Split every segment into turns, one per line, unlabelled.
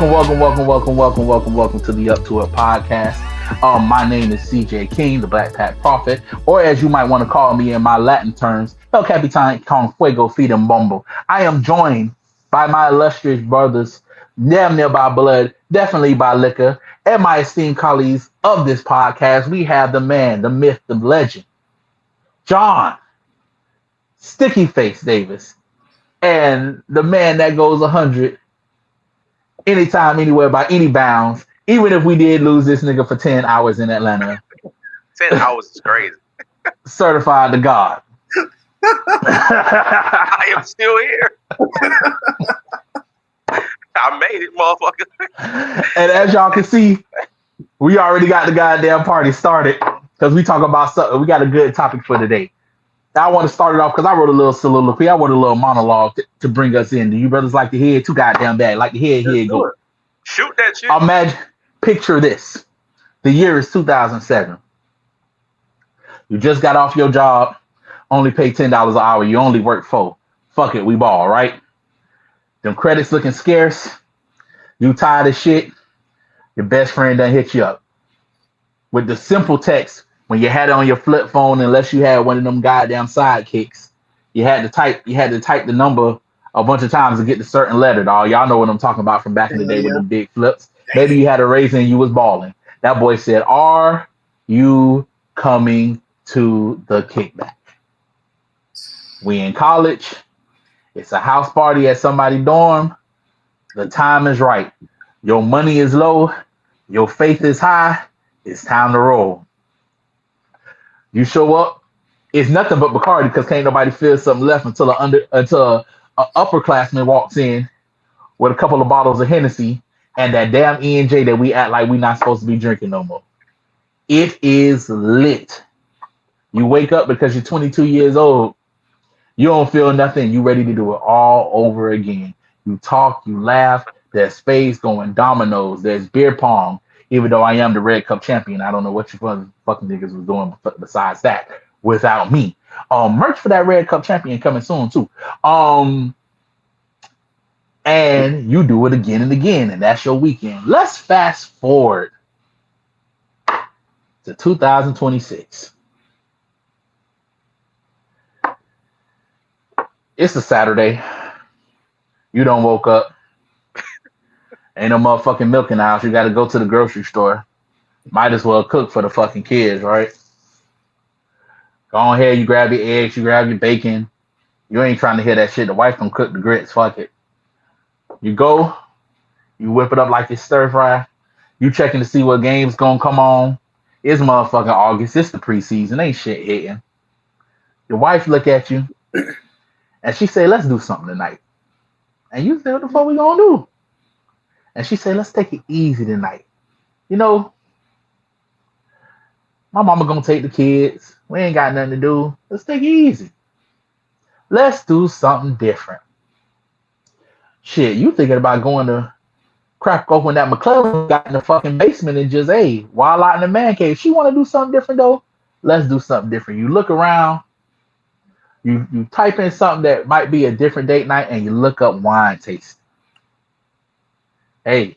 welcome to the Up to It podcast. My name is CJ King, the Black Pat Prophet, or as you might want to call me in my Latin terms, El Capitan con Fuego Feedem Bombo. I am joined by my illustrious brothers, damn near by blood, definitely by liquor, and my esteemed colleagues of this podcast. We have the man, the myth, the legend, John Sticky Face Davis, and the man that goes 100 anytime, anywhere, by any bounds, even if we did lose this nigga for 10 hours in Atlanta.
10 hours is crazy.
Certified to God.
I am still here. I made it, motherfucker.
And as y'all can see, we already got the goddamn party started because we talk about something. We got a good topic for today. I want to start it off because I wrote a little soliloquy. I wrote a little monologue to bring us in. Do you brothers like to hear it? Too goddamn bad. Like to hear it, here it go.
Shoot that shit.
Imagine, picture this. The year is 2007. You just got off your job, only pay $10 an hour. You only work 4. Fuck it, we ball, right? Them credits looking scarce. You tired of shit. Your best friend done hit you up with the simple text. When you had it on your flip phone, unless you had one of them goddamn sidekicks, you had to type the number a bunch of times to get the certain letter, dog. Y'all know what I'm talking about from back in the day with the big flips. Maybe you had a raise and you was balling. That boy said, "Are you coming to the kickback?" We in college. It's a house party at somebody's dorm. The time is right. Your money is low. Your faith is high. It's time to roll. You show up, it's nothing but Bacardi because can't nobody feel something left until an upperclassman walks in with a couple of bottles of Hennessy and that damn E&J that we act like we not supposed to be drinking no more. It is lit. You wake up because you're 22 years old. You don't feel nothing. You ready to do it all over again. You talk, you laugh. There's spades going dominoes. There's beer pong. Even though I am the Red Cup champion, I don't know what you fucking niggas was doing besides that without me. Merch for that Red Cup champion coming soon too. And you do it again and again, and that's your weekend. Let's fast forward to 2026. It's a Saturday. You don't woke up. Ain't no motherfucking milk in the house. You got to go to the grocery store. Might as well cook for the fucking kids, right? Go ahead, you grab your eggs, you grab your bacon. You ain't trying to hear that shit. The wife gonna cook the grits. Fuck it. You go, you whip it up like it's stir fry. You checking to see what game's gonna come on. It's motherfucking August. It's the preseason. Ain't shit hitting. Your wife look at you and she say, "Let's do something tonight." And you say, "What the fuck we gonna do?" And she said, "Let's take it easy tonight. You know, my mama gonna take the kids. We ain't got nothing to do. Let's take it easy. Let's do something different." Shit, you thinking about going to crack open that McClellan got in the fucking basement and just, hey, wild out in the man cave. She want to do something different though. Let's do something different. You look around, you type in something that might be a different date night, and you look up wine tasting. Hey,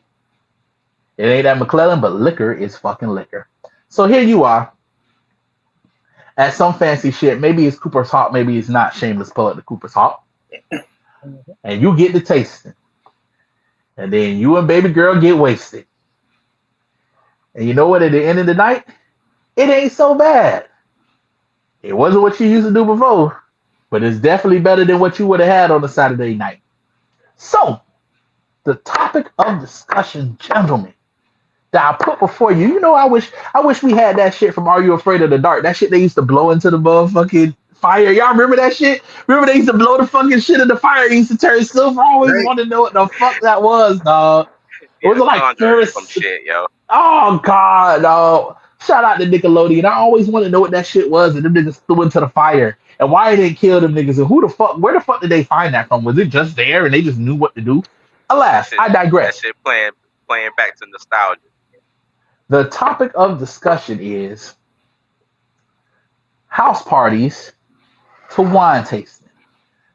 it ain't that McClellan, but liquor is fucking liquor. So here you are at some fancy shit. Maybe it's Cooper's Hawk, maybe it's not. Shameless pull up the Cooper's Hawk. And you get the tasting. And then you and baby girl get wasted. And you know what? At the end of the night, it ain't so bad. It wasn't what you used to do before, but it's definitely better than what you would have had on a Saturday night. So, the topic of discussion, gentlemen, that I put before you. You know, I wish we had that shit from Are You Afraid of the Dark? That shit they used to blow into the motherfucking fire. Y'all remember that shit? Remember they used to blow the fucking shit in the fire? It used to turn silver. I always wanted to know what the fuck that was, dog. It was like
some shit, yo.
Oh God, dog. Shout out to Nickelodeon. I always wanted to know what that shit was, and them niggas threw into the fire. And why they didn't kill them niggas? And where the fuck did they find that from? Was it just there and they just knew what to do? Alas, I digress.
That shit playing back to nostalgia.
The topic of discussion is house parties to wine tasting.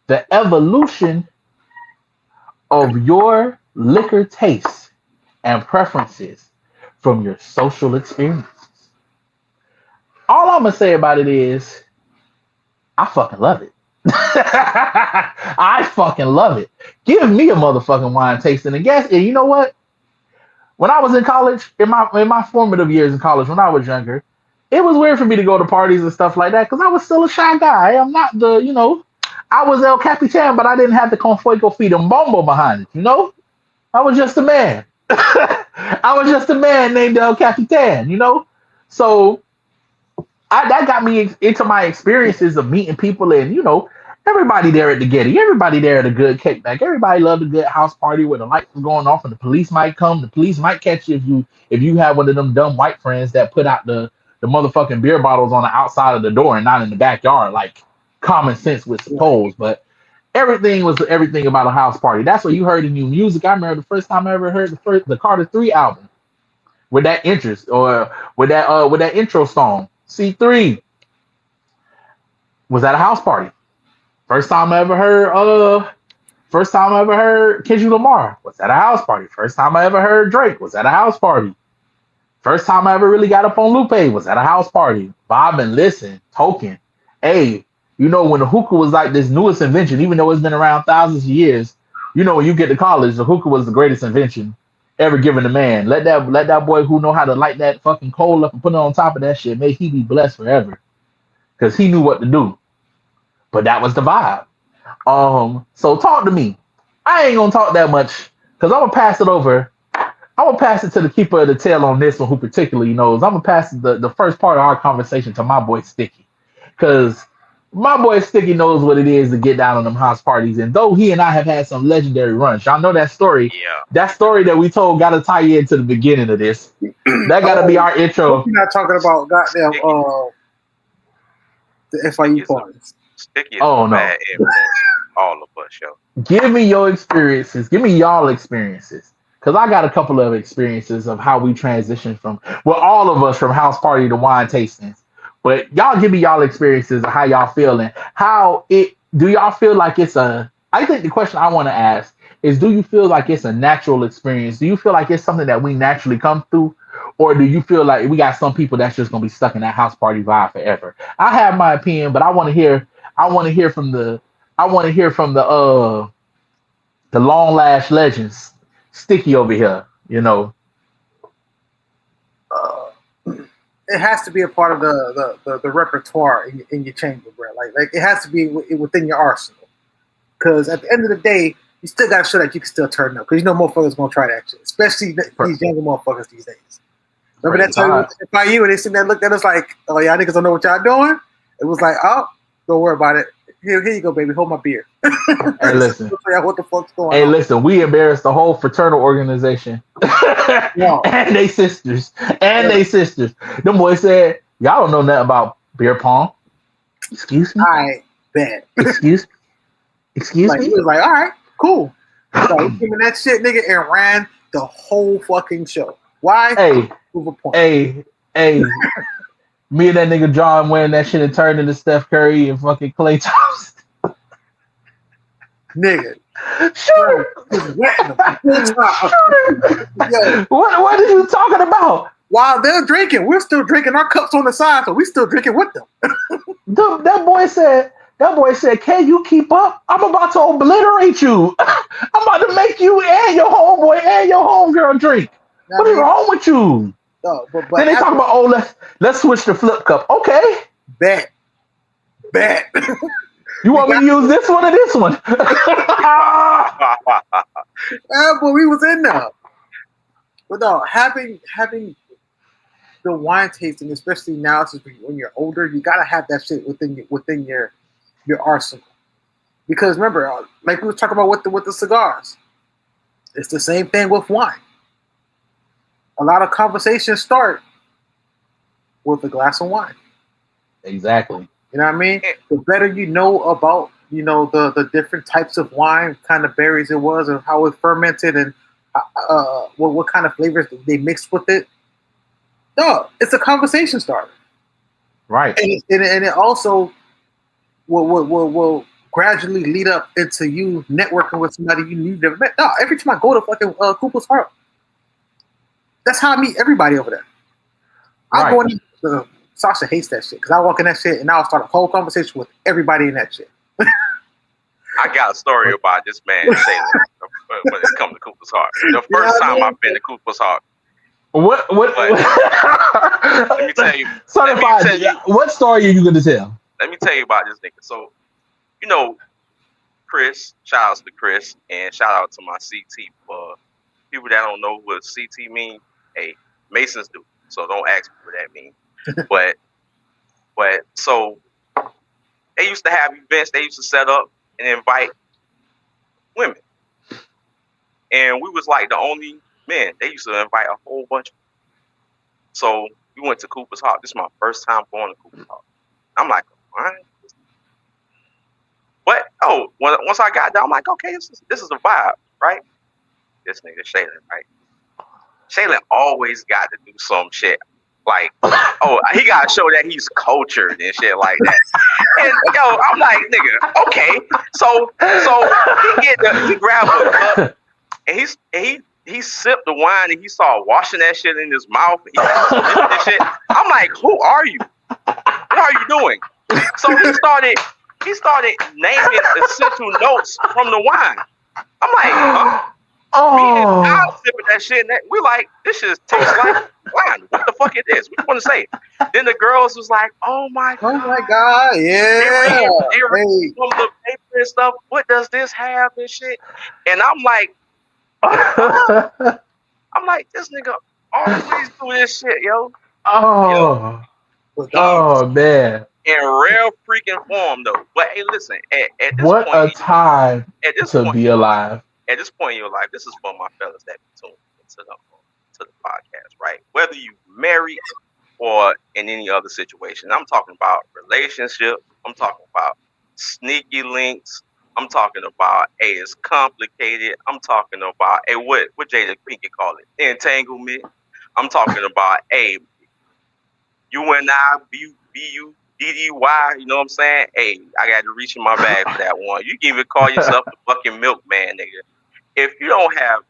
The evolution of your liquor taste and preferences from your social experiences. All I'm gonna say about it is, I fucking love it. I fucking love it. Give me a motherfucking wine tasting and guess. And you know what? When I was in college, in my formative years in college, when I was younger, it was weird for me to go to parties and stuff like that because I was still a shy guy. I'm not I was El Capitan, but I didn't have the Confuego feet and bombo behind it. I was just a man. I was just a man named El Capitan. So that got me into my experiences of meeting people and everybody there at the Getty, everybody there at a good kickback, everybody loved a good house party where the lights was going off and the police might come, the police might catch you if you have one of them dumb white friends that put out the motherfucking beer bottles on the outside of the door and not in the backyard like common sense would suppose. But everything was everything about a house party. That's what you heard in new music. I remember the first time I ever heard the Carter 3 album with that interest or with that intro song. C3 was at a house party. First time I ever heard Kendrick Lamar was at a house party. First time I ever heard Drake was at a house party. First time I ever really got up on Lupe was at a house party. Bob and listen, token. Hey, when the hookah was like this newest invention, even though it's been around thousands of years, when you get to college, the hookah was the greatest invention ever given to man. Let that boy who know how to light that fucking coal up and put it on top of that shit, may he be blessed forever. Because he knew what to do. But that was the vibe. So talk to me. I ain't gonna talk that much because I'm gonna pass it over. I'm gonna pass it to the keeper of the tail on this one, who particularly knows. I'm gonna pass the first part of our conversation to my boy Sticky, because my boy Sticky knows what it is to get down on them house parties. And though he and I have had some legendary runs, y'all know that story.
Yeah.
That story that we told got to tie you into the beginning of this. That got to be our intro.
You're not talking about goddamn the FIU parties.
Sticky is
Oh, no.
bad influence. All of us, yo.
Give me your experiences. Give me y'all experiences. Because I got a couple of experiences of how we transitioned all of us from house party to wine tastings. But y'all give me y'all experiences of how y'all feeling. Do y'all feel like I think the question I want to ask is, do you feel like it's a natural experience? Do you feel like it's something that we naturally come through? Or do you feel like we got some people that's just going to be stuck in that house party vibe forever? I have my opinion, but I want to hear from the long lash legends. Sticky over here,
It has to be a part of the repertoire in your chamber, bro. Like it has to be within your arsenal. Because at the end of the day, you still got to show that you can still turn up. Because motherfuckers gonna try that shit, especially these younger motherfuckers these days. Remember that time by you and they sitting there looked at us like, "Oh, y'all niggas don't know what y'all doing." It was like, "Oh, don't worry about it. Here you go, baby. Hold my beer."
Hey, listen.
What the fuck's going on?
Hey, listen. We embarrassed the whole fraternal organization, and they sisters, Them boys said, "Y'all don't know nothing about beer pong." Excuse me.
I bet.
Excuse
like,
me.
He was like, "All right, cool." So he came in that shit, nigga, and ran the whole fucking show. Why?
Hey,
prove a point.
Hey. Me and that nigga John wearing that shit and turned into Steph Curry and fucking Klay Thompson.
Nigga.
Sure. Yo. What are you talking about?
While they're drinking, we're still drinking our cups on the side, so we still drinking with them.
That boy said, "Can you keep up? I'm about to obliterate you. I'm about to make you and your homeboy and your homegirl drink. What is wrong with you?"
No, but
then they talk about, let's switch the flip cup. Okay.
Bet.
You want me to use this one or this one?
But we was in there. But no, having the wine tasting, especially now, since when you're older, you gotta have that shit within your arsenal. Because remember, like we were talking about with the cigars, it's the same thing with wine. A lot of conversations start with a glass of wine.
Exactly.
You know what I mean? The better you know about, the different types of wine, kind of berries it was, and how it fermented, and what kind of flavors they mixed with it. No, it's a conversation starter.
Right.
And it also will gradually lead up into you networking with somebody you never met. No, every time I go to fucking Cooper's Heart, That's how I meet everybody over there. I go
Right.
in. Sasha hates that shit because I walk in that shit and I'll start a whole conversation with everybody in that shit.
I got a story about this man Shayla when it comes to Cooper's Hawk. The first time I've been to Cooper's Hawk.
What?
Let me tell you.
What story are you going to tell?
Let me tell you about this nigga. So, you know, Chris. Shout out to Chris and shout out to my CT. For people that don't know what CT means, hey, Masons do. So don't ask me what that means. but so they used to have events. They used to set up and invite women, and we was like the only men. They used to invite a whole bunch. So we went to Cooper's Hawk. This is my first time going to Cooper's Hawk. I'm like, all right. But once I got there, I'm like, okay, this is a vibe, right? This nigga Shaylin, right? Shaylin always got to do some shit. Like, he got to show that he's cultured and shit like that. And I'm like, nigga, okay. So he grabbed a cup and he sipped the wine and he started washing that shit in his mouth. And he started this shit. I'm like, who are you? What are you doing? So he started naming essential notes from the wine. I'm like, huh? I was sipping that shit. And we're like, this shit tastes like wine. What the fuck it is? What you want to say? Then the girls was like, oh my god,
yeah.
They read from the paper and stuff. What does this have and shit? And I'm like, this nigga always do this shit, yo.
Man.
In rare freaking form, though. But hey, listen. At this
what
point,
a time to be alive.
At this point in your life, this is for my fellas that be tuned into the podcast, right? Whether you married or in any other situation, I'm talking about relationships. I'm talking about sneaky links. I'm talking about it's complicated. I'm talking about what Jada Pinkett call it, entanglement. I'm talking about you and I, BU. DDY, you know what I'm saying? Hey, I got to reach in my bag for that one. You can even call yourself the fucking milkman, nigga. If you don't have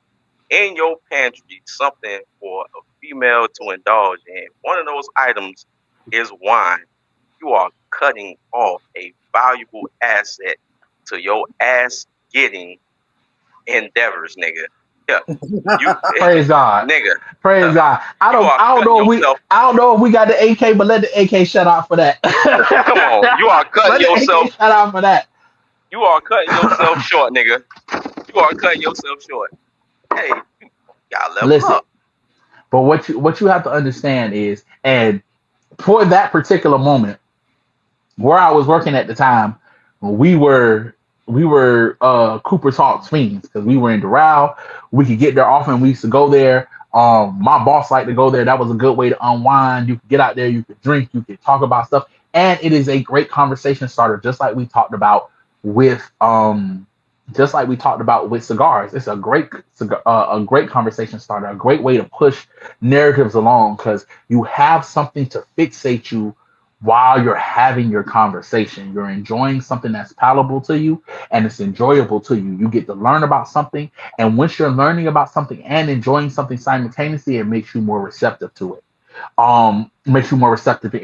in your pantry something for a female to indulge in, one of those items is wine, you are cutting off a valuable asset to your ass getting endeavors, nigga. Yeah.
Praise God,
nigga.
Praise God. I don't know if we got the AK, but let the AK shut out for that.
Come on, you are cutting yourself.
Shut out for that.
You are cutting yourself short, nigga. You are cutting yourself short. Hey, you gotta level up.
But what you have to understand is, and for that particular moment, where I was working at the time, we were Cooper's Hawk fiends because we were in Doral. We could get there often. We used to go there. My boss liked to go there. That was a good way to unwind. You could get out there. You could drink. You could talk about stuff, and it is a great conversation starter, just like we talked about with cigars. It's a great conversation starter, a great way to push narratives along because you have something to fixate you while you're having your conversation. You're enjoying something that's palatable to you and it's enjoyable to you. You get to learn about something, and once you're learning about something and enjoying something simultaneously, it makes you more receptive to it. Makes you more receptive to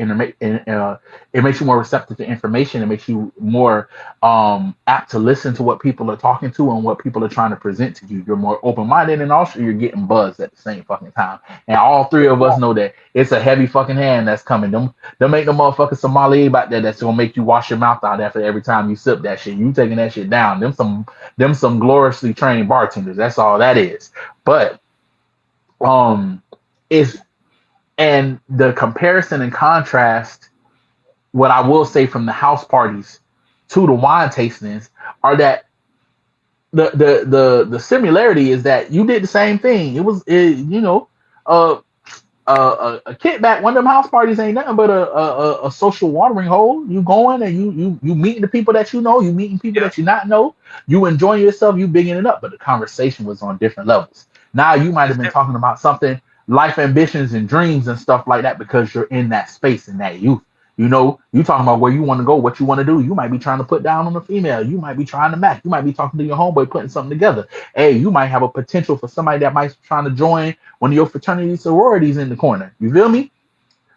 it makes you more receptive to information. It makes you more apt to listen to what people are talking to and what people are trying to present to you. You're more open-minded, and also you're getting buzzed at the same fucking time. And all three of us know that it's a heavy fucking hand that's coming. Them ain't no motherfucking Somali out there that's gonna make you wash your mouth out after every time you sip that shit. You taking that shit down. Them some gloriously trained bartenders. That's all that is. But it's and the comparison and contrast, what I will say from the house parties to the wine tastings are that the similarity is that you did the same thing. It was a kickback. One of them house parties ain't nothing but a social watering hole. You going and you meeting the people that you know, you meeting people that you not know, you enjoying yourself, you bigging it up, but the conversation was on different levels. Now you might have been talking about something, life ambitions and dreams and stuff like that because you're in that space in that youth. You know, you talking about where you want to go, what you want to do. You might be trying to put down on a female. You might be trying to match. You might be talking to your homeboy, putting something together. Hey, you might have a potential for somebody that might be trying to join one of your fraternity sororities in the corner. You feel me?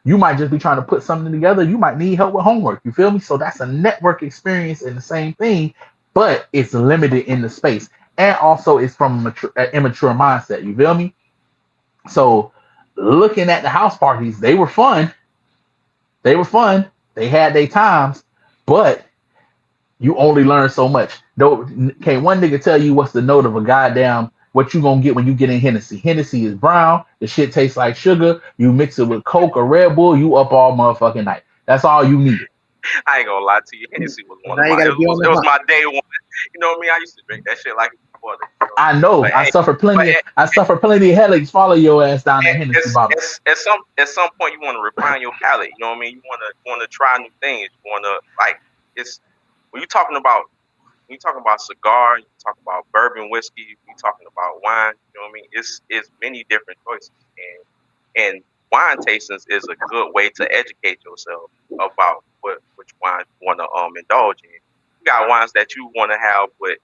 You might just be trying to put something together. You might need help with homework. You feel me? So that's a network experience in the same thing, but it's limited in the space. And also it's from an immature mindset. You feel me? So looking at the house parties, they were fun. They were fun. They had their times, but you only learn so much. Can't one nigga tell you what's the note of a goddamn what you gonna get when you get in Hennessy? Hennessy is brown. The shit tastes like sugar. You mix it with Coke or Red Bull, you up all motherfucking night. That's all you need.
I ain't gonna lie to you. Hennessy was one
Now
of
you
my.
gotta be on
It
the
was
hunt.
my day one. You know what I mean? I used to drink that shit like a brother. You know?
I know.
But
I
hey,
suffer
but
plenty. I suffer plenty of headaches. Follow your ass down that Hennessy bottle.
at some point you want to refine your palate. You know what I mean? You want to try new things. You want to like it's when you talking about cigar, you talk about bourbon whiskey, you talking about wine. You know what I mean? It's many different choices, and wine tastings is a good way to educate yourself about which wines you want to indulge in. You got wines that you want to have with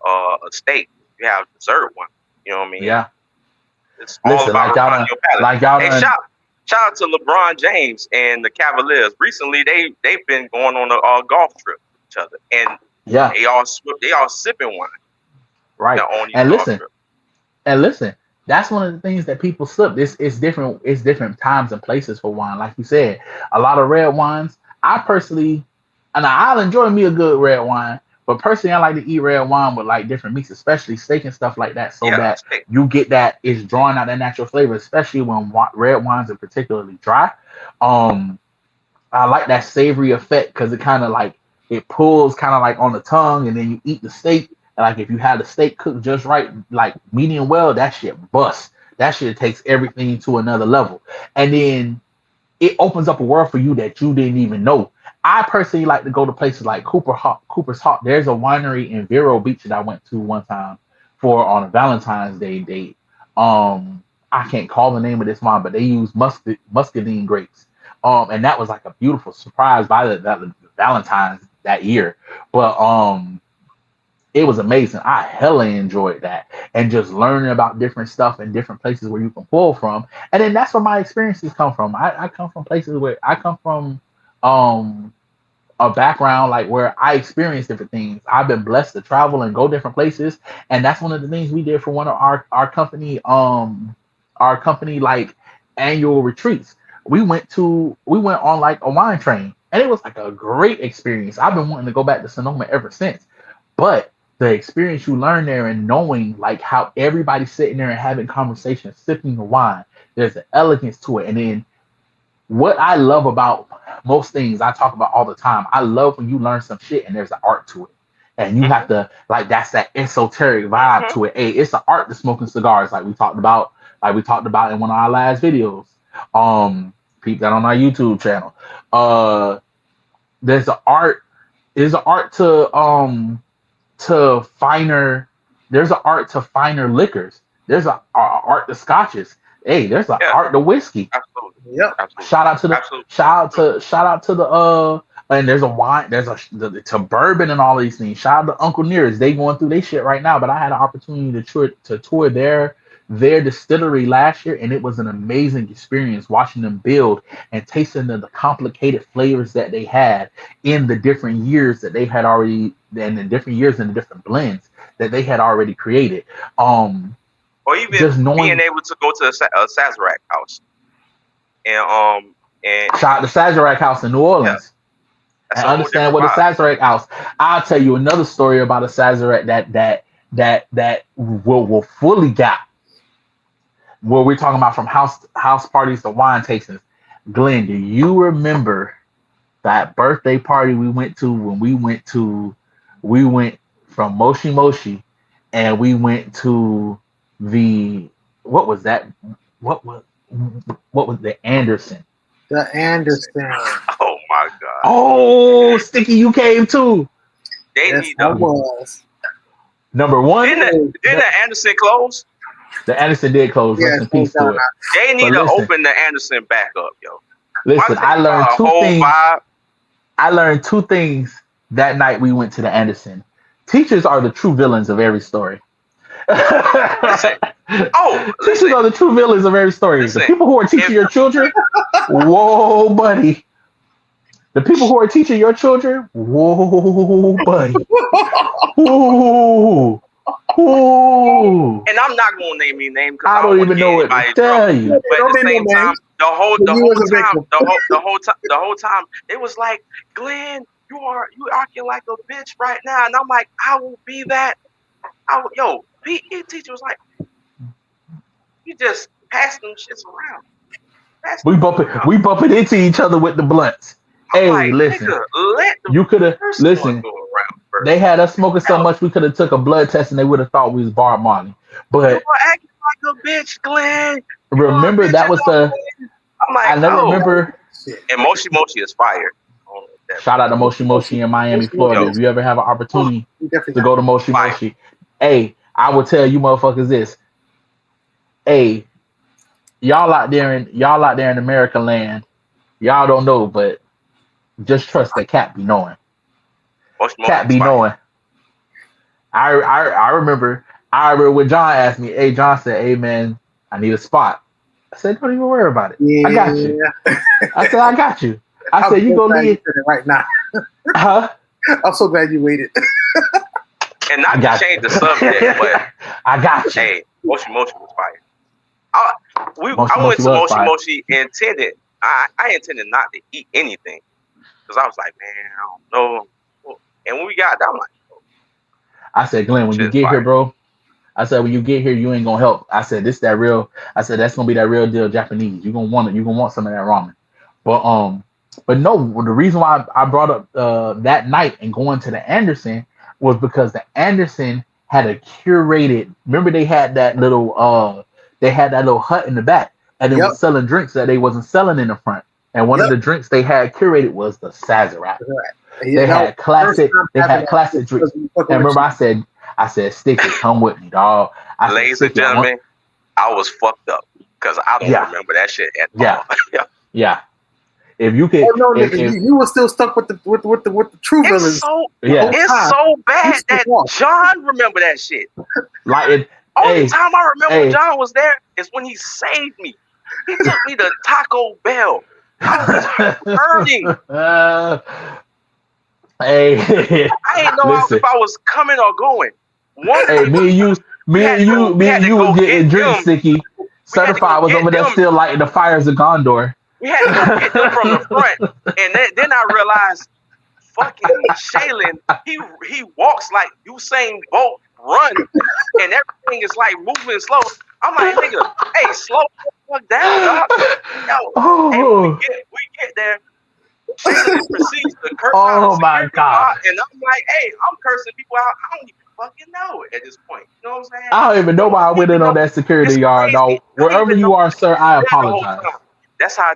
a steak. You have dessert wine. You know what I mean?
Yeah.
It's all
Listen,
about refining your palate.
like y'all
Hey,
done.
shout out to LeBron James and the Cavaliers. Recently, they've been going on a golf trip with each other, and
Yeah.
they all sipping wine.
Right.
On these
And
golf
listen.
trips.
And listen, that's one of the things that people slip. This it's different. It's different times and places for wine. Like you said, a lot of red wines. I personally, and I'll enjoy me a good red wine. But personally, I like to eat red wine with like different meats, especially steak and stuff like that, so
Yeah,
that
steak.
you get that it's drawing out that natural flavor. Especially when red wines are particularly dry. Um, I like that savory effect because it kind of like it pulls kind of like on the tongue, and then you eat the steak. And like if you have the steak cooked just right, like medium well, that shit busts. That shit takes everything to another level, and then it opens up a world for you that you didn't even know. I personally like to go to places like Cooper's Hawk. There's a winery in Vero Beach that I went to one time for on a Valentine's Day date. I can't call the name of this wine, but they use muscadine grapes. And that was like a beautiful surprise by the Valentine's that year. But it was amazing. I hella enjoyed that, and just learning about different stuff and different places where you can pull from. And then that's where my experiences come from. I come from places where I come from um a background like where I experience different things. I've been blessed to travel and go different places, and that's one of the things we did for one of our company like annual retreats. We went on like a wine train, and it was like a great experience. I've been wanting to go back to Sonoma ever since, but the experience you learn there and knowing like how everybody's sitting there and having conversations, sipping the wine, there's an elegance to it. And then what I love about most things I talk about all the time, I love when you learn some shit and there's an art to it. And you have
Mm-hmm.
to like that's that esoteric vibe
Mm-hmm.
to it. Hey, it's an art to smoking cigars, like we talked about in one of our last videos. Um, Peep that on our YouTube channel. Uh, there's an art. There's an art to finer. There's an art to finer liquors. There's an art to scotches. Hey, there's an
Yeah,
art to whiskey.
absolutely,
Yep.
absolutely,
Shout out to the
absolutely.
shout out to the and there's a wine there's to bourbon and all these things. Shout out to Uncle Nearest. They going through their shit right now, but I had an opportunity to tour their distillery last year, and it was an amazing experience watching them build and tasting the complicated flavors that they had in the different years that they had already and the different years and the different blends that they had already created. Um,
Or even
just
being
knowing.
able to go to a Sazerac house and and
Shout out to Sazerac House in New
yeah,
Orleans
that's
and
a whole
understand
different
what a
vibe.
Sazerac house. I'll tell you another story about a Sazerac that will fully got what we're talking about from house parties to wine tastings. Glenn, do you remember that birthday party we went to when we went from Moshi Moshi and we went to the what was that what was what was the Anderson?
The Anderson.
Oh my God,
Oh, Sticky, you came too.
they
Yes,
need
I
to.
was.
Number one,
Didn't the Anderson close?
the Anderson did close. Rest
Yes,
in peace to it.
They need
But
to
listen,
open the Anderson back up, yo.
Listen, I learned
a
two
whole
things.
vibe.
I learned two things that night we went to the Anderson. Teachers are the true villains of every story.
Listen. Oh,
Teachers
listen.
are the true villains of every story. The
Listen.
people who are teaching
If
your children, whoa, buddy. The people who are teaching your children, whoa, buddy. Whoa. Whoa.
and I'm not gonna name any name because
I
I don't
don't
want to
even
get
know what to
anybody in
tell
trouble.
you.
But at
Don't
the
name no
same time,
names.
the whole
But you was a
time,
victim.
the whole time, it was like, Glenn, you acting like a bitch right now, and I'm like, I will be that. Yo, PE teacher was like, you just pass them shits around.
We bumping into each other with the blunts.
I'm
Hey,
like,
listen.
nigga, let the
You could have
person one
listen.
go around first.
They had us smoking so much we could have took a blood test and they would have thought we was Bob Marley.
You
But
are acting like a bitch, Glenn. You are a
remember
bitch
that was
enough,
the
Glenn. I'm like,
I never
oh.
remember.
And Moshi Moshi is fired. I don't know if that-
Shout out to Moshi Moshi in Miami, Florida.
Yo.
If you ever have an opportunity
You definitely
to go to Moshi
Fire.
Moshi, hey, I will tell you motherfuckers this. Hey, y'all out there in America land, y'all don't know, but just trust that Cat be knowing.
Moshi Moshi
Cat
is
be
fire.
knowing. I remember when John asked me, hey, John said, hey man, I need a spot. I said, don't even worry about it.
Yeah.
I got you. I said, I got you. I said, you
so
go
glad
leave.
you said it right now.
Huh?
I'm so glad you waited.
And not
I
to
got
change
you.
the subject, but
I got you.
hey, Moshi Moshi was fire. I
Moshi
went
Moshi
to
was
Moshi
fire.
Moshi intended. I intended not to eat anything because I was like, man, I don't know. And when we got there, I'm like,
I said, Glenn, when you
shit's
get here,
fire.
bro, I said, when you get here, you ain't gonna help. I said, this that real. I said, that's gonna be that real deal Japanese. You're gonna want it. You're gonna want some of that ramen. But no, the reason why I brought up that night and going to the Anderson was because the Anderson had a curated. Remember, they had that little hut in the back, and it
Yep.
was selling drinks that they wasn't selling in the front. And one of the drinks they had curated was the Sazerac. They had classic. They had classic drinks. And remember, I said, Sticky, come with me, dog. I said,
Ladies and
Sticky,
gentlemen, I was fucked up because I don't remember that shit at all.
Yeah. If you could,
Oh no, nigga, you were still stuck with the true villains.
It's so bad that John remember that shit.
Like
Only time I remember John was there is when he saved me. He took me to Taco Bell. I was hurting.
Hey,
I didn't know if I was coming or going.
Me and you was getting drinks, Sticky. Certified was over there still lighting the fires of Gondor.
We had to go get them from the front, and then I realized, fucking Shaylin, he walks like Usain Bolt run, and everything is like moving slow. I'm like, nigga, hey, slow the fuck down, dog. Yo, hey, when we get there, Shaylin proceeds to curse out
Oh my God.
and I'm like, hey, I'm cursing people out. I don't even fucking know at this point. You know what I'm saying?
I don't even know why I went in on that security yard, dog. Wherever you are, sir, I apologize.
That's how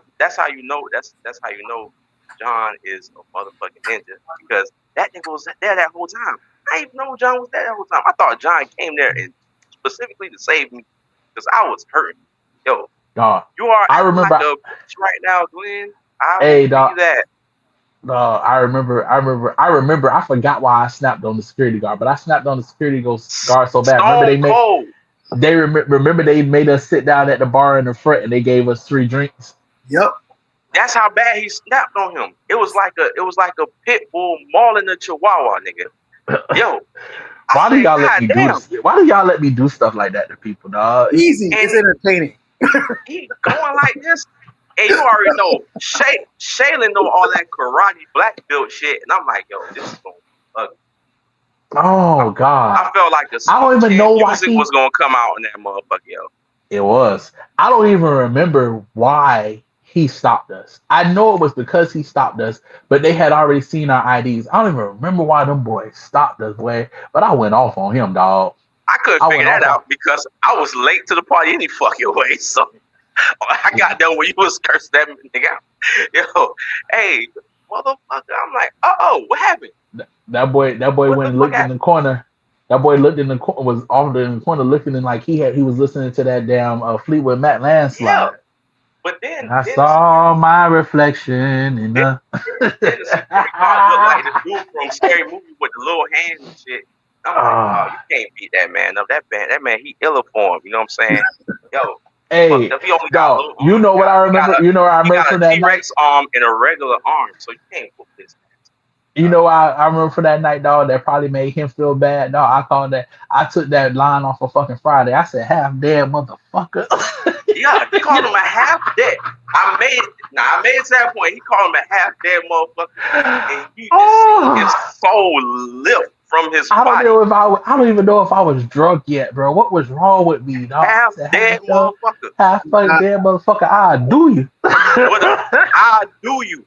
you know. That's how you know John is a motherfucking ninja because that nigga was there that whole time. I didn't know John was there that whole time. I thought John came there and specifically to save me because I was hurting. Yo,
dog,
you are.
I remember
like a bitch right now, Glenn.
Hey, dog.
That.
I remember. I forgot why I snapped on the security guard, but I snapped on the security guard so bad. Remember they made us sit down at the bar in the front and they gave us 3 drinks.
Yep.
That's how bad he snapped on him. It was like a pit bull mauling a chihuahua, nigga. Yo.
Why do y'all let me do this? Why do y'all let me do stuff like that to people, dog?
Easy. It's entertaining.
He going like this. And you already know, Shaylin know all that karate black belt shit. And I'm like, yo, this is going to be ugly.
Oh, God.
I felt like
I don't even know why
music was going to come out in that motherfucker, yo.
It was. I don't even remember why he stopped us. I know it was because he stopped us, but they had already seen our IDs. I don't even remember why them boys stopped us, boy. But I went off on him, dog.
I couldn't figure that out because I was late to the party any fucking way, so... I got done when you was cursing that nigga out. Yo, hey, motherfucker. I'm like, what happened?
That boy went and looked in the corner. That boy looked in the corner, was off in the corner looking like he was listening to that damn Fleetwood Mac landslide.
But
And I saw my reflection in the.
then the security guard looked like the dude from Scary Movie with the little hand and shit. I'm like, oh, you can't beat that man up. That man, he ill form. You know what I'm saying? Yo,
Hey,
if he only got a
dog,
little
you
arm,
know what I remember? You know what I
he
remember
got
from
a
that night?
T-Rex arm and a regular arm, so you can't whoop this.
You know, I remember for that night, dog, that probably made him feel bad. No, I took that line off of fucking Friday. I said, half dead motherfucker.
Yeah, he called him a half dead. I made it to that point. He called him a half dead motherfucker, and you just see his soul lift from his body.
I don't even know if I was drunk yet, bro. What was wrong with me, dog?
Half dead motherfucker.
Half fucking dead motherfucker. I do you.
I do you.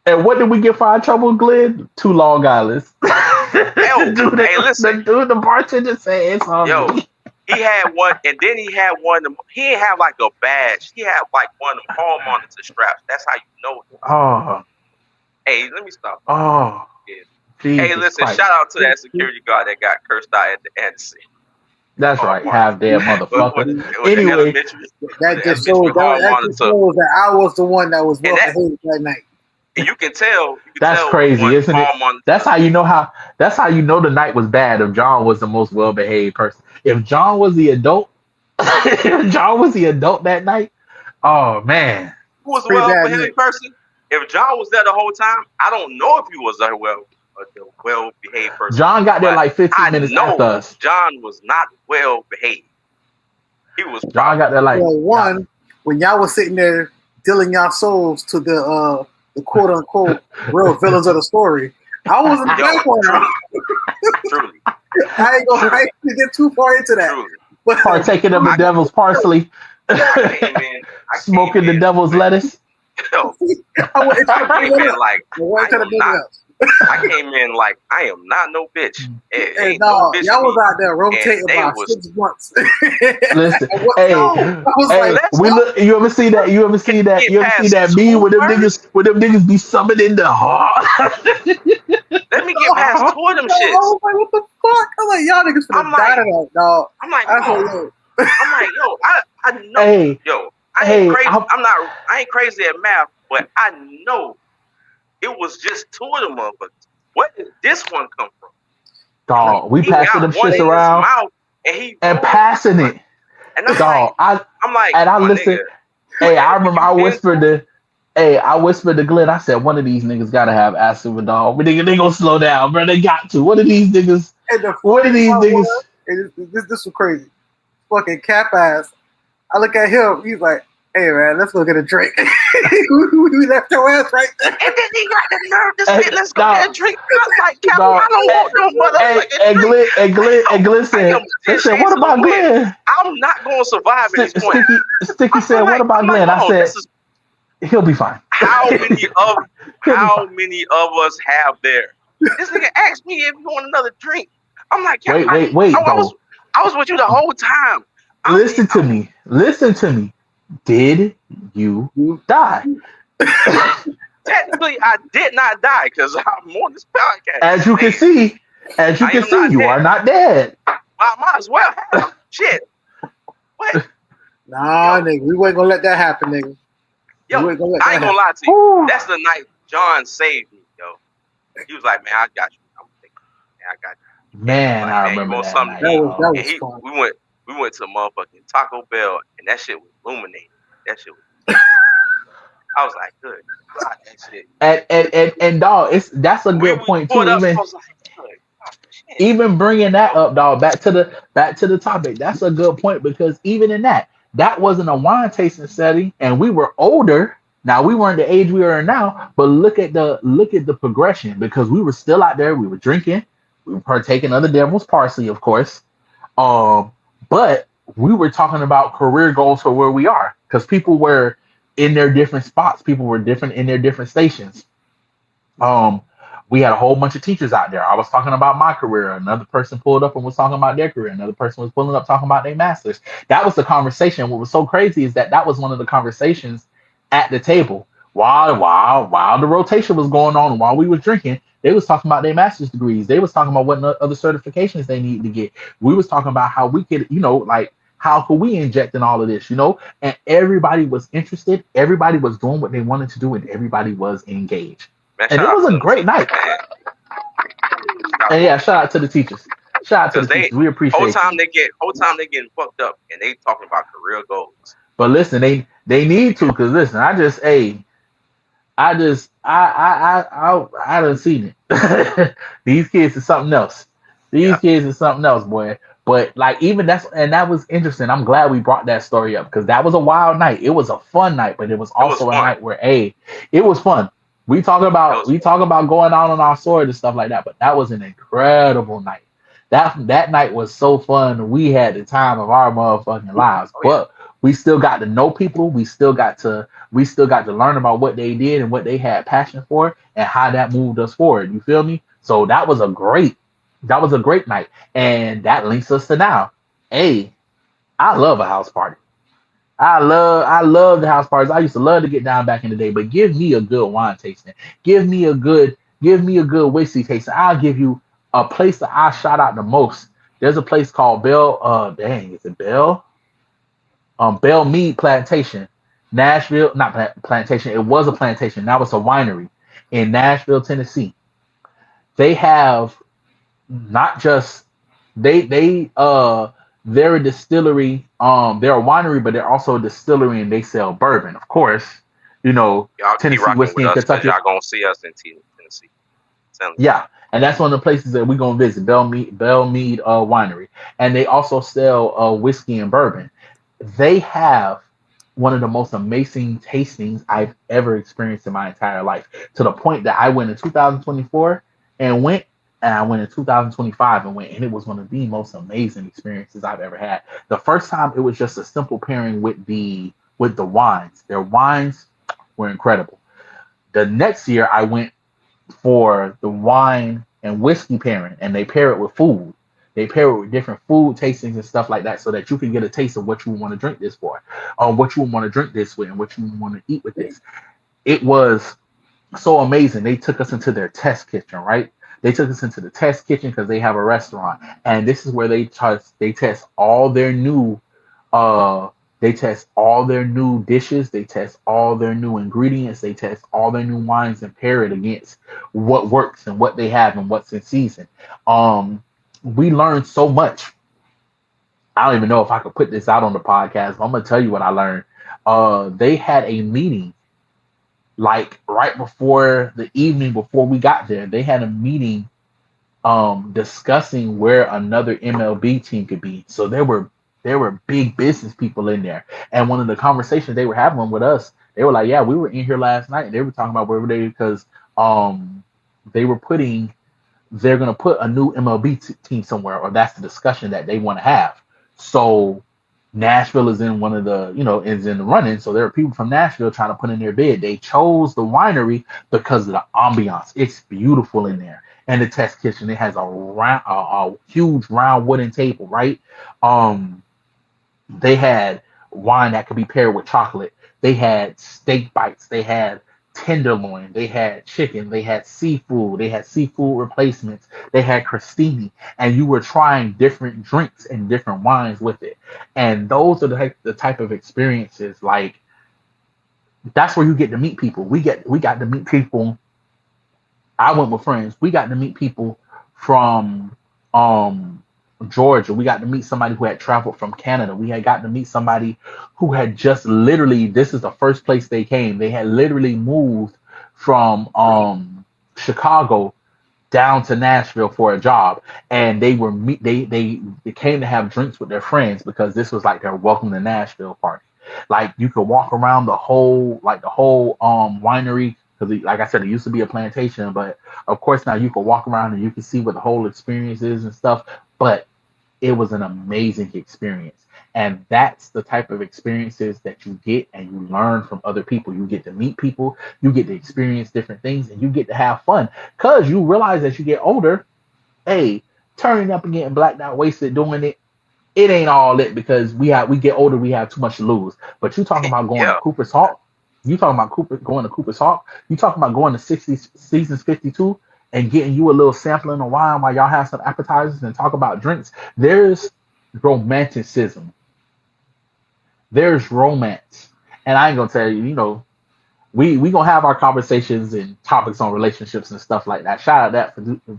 And what did we get for our trouble, Glenn? 2 Long Islands.
Listen.
The bartender said it's on me.
He had one, and then he had one. He didn't have like a badge. He had like one of them hall monitor straps. That's how you know it.
Oh.
Hey, let me stop.
Oh.
Hey, listen, shout out to that security guard that got cursed out at the end.
That's right, half dead motherfucker. Anyway,
that just shows that I was the one that was well behaved that night.
And you can tell.
That's crazy, isn't it? That's how you know the night was bad. If John was the most well behaved person, if John was the adult, that night, oh man,
who was the well behaved person? If John was there the whole time, I don't know if he was a well behaved person.
John got there like 15 minutes after us.
John was not well behaved.
John got there like
when y'all was sitting there dealing y'all souls to the quote unquote real villains of the story. I wasn't there for him.
Truly.
I ain't gonna get too far into that.
Truly.
But
partaking of the devil's parsley, smoking the devil's lettuce.
Yo, I came in like I am not no bitch.
Hey, no bitch y'all was out there rotating about 6 months.
Listen, you ever see that? You ever see that meme with them niggas be summoning the heart?
Let me get past 2 of them shits.
I was like, what the fuck? I'm like, y'all niggas finna die tonight, dog.
I'm like, yo, I know, I ain't crazy. I ain't crazy at math, but I know it was just 2 of them motherfuckers. Where did this one come from?
Dog, we passing them shits around and passing it.
And I'm
dog,
I'm like,
and I listened. Hey, I remember I whispered to Glenn. I said, one of these niggas gotta have acid with dog. But they gonna slow down, bro. They got to. One of these niggas.
This was crazy. Fucking cap ass. I look at him. He's like, hey man, let's go get a drink. we left your ass right there.
And then he got the nerve to say, let's go get a drink. I was like, Cap, I don't want no motherfucking drink.
And Glenn said, what about Glenn?
I'm not going to survive at this point.
Sticky said, what about Glenn? I said, he'll be fine.
How many of us have there? This nigga asked me if you want another drink. I'm like, Cap,
wait.
I was with you the whole time.
Listen to me. Did you die?
Technically, I did not die because I'm on this podcast.
As you can see, you are not dead.
I might as well have shit. What?
Nah, nigga, we wasn't gonna let that happen, nigga.
Yo, I ain't gonna lie to you. Ooh. That's the night John saved me, yo. He was like, man, I got you. I'm thinking, man, I got you.
Man, I remember that night.
That was fun.
We went to motherfucking Taco Bell, and that shit was illuminated. That shit was. I was like, good. God, that shit.
And dog, that's a good point too. Even bringing that up, dog, back to the topic. That's a good point because even in that wasn't a wine tasting setting, and we were older. Now we weren't the age we are now, but look at the progression because we were still out there. We were drinking. We were partaking of the devil's parsley, of course. But we were talking about career goals for where we are because people were in their different spots. People were different in their different stations. We had a whole bunch of teachers out there. I was talking about my career. Another person pulled up and was talking about their career. Another person was pulling up talking about their master's. That was the conversation. What was so crazy is that was one of the conversations at the table. While the rotation was going on, while we was drinking, they was talking about their master's degrees. They was talking about what other certifications they need to get. We was talking about how we could, How could we inject in all of this, you know? And everybody was interested, everybody was doing what they wanted to do, and everybody was engaged.
Man,
And
shout
it
out
was
to
a
them
great
teachers,
night.
man.
And yeah, shout out to the teachers. Shout out to
Because
the
they
teachers. We appreciate you.
whole time they getting fucked up and they talking about career goals.
But listen, they need to, because listen, I done seen it. These kids is something else.
Yeah,
These kids is something else, boy. But like even that was interesting. I'm glad we brought that story up because that was a wild night. It was a fun night, but it was
it was
also a
fun.
night where it was fun.
It was
We
fun.
talk about going out on our sword and stuff like that, but that was an incredible night. That night was so fun. We had the time of our motherfucking lives.
Oh yeah.
But we still got to know people. We still got to learn about what they did and what they had passion for and how that moved us forward. You feel me? So that was a great night. And that links us to now. Hey, I love a house party. I love the house parties. I used to love to get down back in the day, but give me a good wine tasting. Give me a good whiskey tasting. I'll give you a place that I shout out the most. There's a place called Bell is it Bell? Bell Mead Plantation. Nashville, not plantation, it was a plantation. Now it's a winery in Nashville, Tennessee. They have not just they're a distillery, they're a winery, but they're also a distillery and they sell bourbon, of course. You know,
Y'all keep
Tennessee
rocking
whiskey
with
and
us because
Kentucky.
y'all gonna see us in Tennessee. Telling
Yeah, and that's one of the places that we're gonna visit, Bell Mead Winery, and they also sell whiskey and bourbon. They have one of the most amazing tastings I've ever experienced in my entire life. To the point that I went in 2024 and went, and I went in 2025 and went, and it was one of the most amazing experiences I've ever had. The first time it was just a simple pairing with the wines. Their wines were incredible. The next year I went for the wine and whiskey pairing, and they pair it with food. They pair it with different food tastings and stuff like that, so that you can get a taste of what you want to drink this for, or what you want to drink this with, and what you want to eat with this. It was so amazing. They took us into their test kitchen, right? They took us into the test kitchen because they have a restaurant, and this is where they test all their new uh they test all their new dishes, they test all their new ingredients, they test all their new wines and pair it against what works and what they have and what's in season. Um we learned so much. I don't even know if I could put this out on the podcast, but I'm gonna tell you what I learned. They had a meeting like right before the evening before we got there. They had a meeting discussing where another MLB team could be. So there were big business people in there. And one of the conversations they were having with us, they were like, "Yeah, we were in here last night, and they were talking about where they because they were putting they're gonna put a new MLB team somewhere, or that's the discussion that they want to have." So Nashville is in one of the, is in the running. So there are people from Nashville trying to put in their bid. They chose the winery because of the ambiance. It's beautiful in there. And the test kitchen, it has a huge round wooden table, right? Um, they had wine that could be paired with chocolate. They had steak bites. They had tenderloin. They had chicken. They had seafood. They had seafood replacements. They had crostini. And you were trying different drinks and different wines with it. And those are the type of experiences. Like that's where you get to meet people. We got to meet people. I went with friends. We got to meet people from um Georgia. We got to meet somebody who had traveled from Canada. We had gotten to meet somebody who had just literally, this is the first place they came. They had literally moved from Chicago down to Nashville for a job, and they came to have drinks with their friends because this was like their welcome to Nashville party. Like you could walk around the whole winery because like I said, it used to be a plantation, but of course now you can walk around and you can see what the whole experience is and stuff. But it was an amazing experience. And that's the type of experiences that you get and you learn from other people. You get to meet people, you get to experience different things, and you get to have fun. Because you realize as you get older, hey, turning up and getting blacked out, wasted doing it, it ain't all it because we get older, we have too much to lose. But you talking about going to
yeah.
Cooper's Hawk, you talking about going to Cooper's Hawk, you talking about going to 60 seasons 52 and getting you a little sampling of wine while y'all have some appetizers and talk about drinks. There's romanticism there's romance. And I ain't gonna tell you, we gonna have our conversations and topics on relationships and stuff like that. Shout out that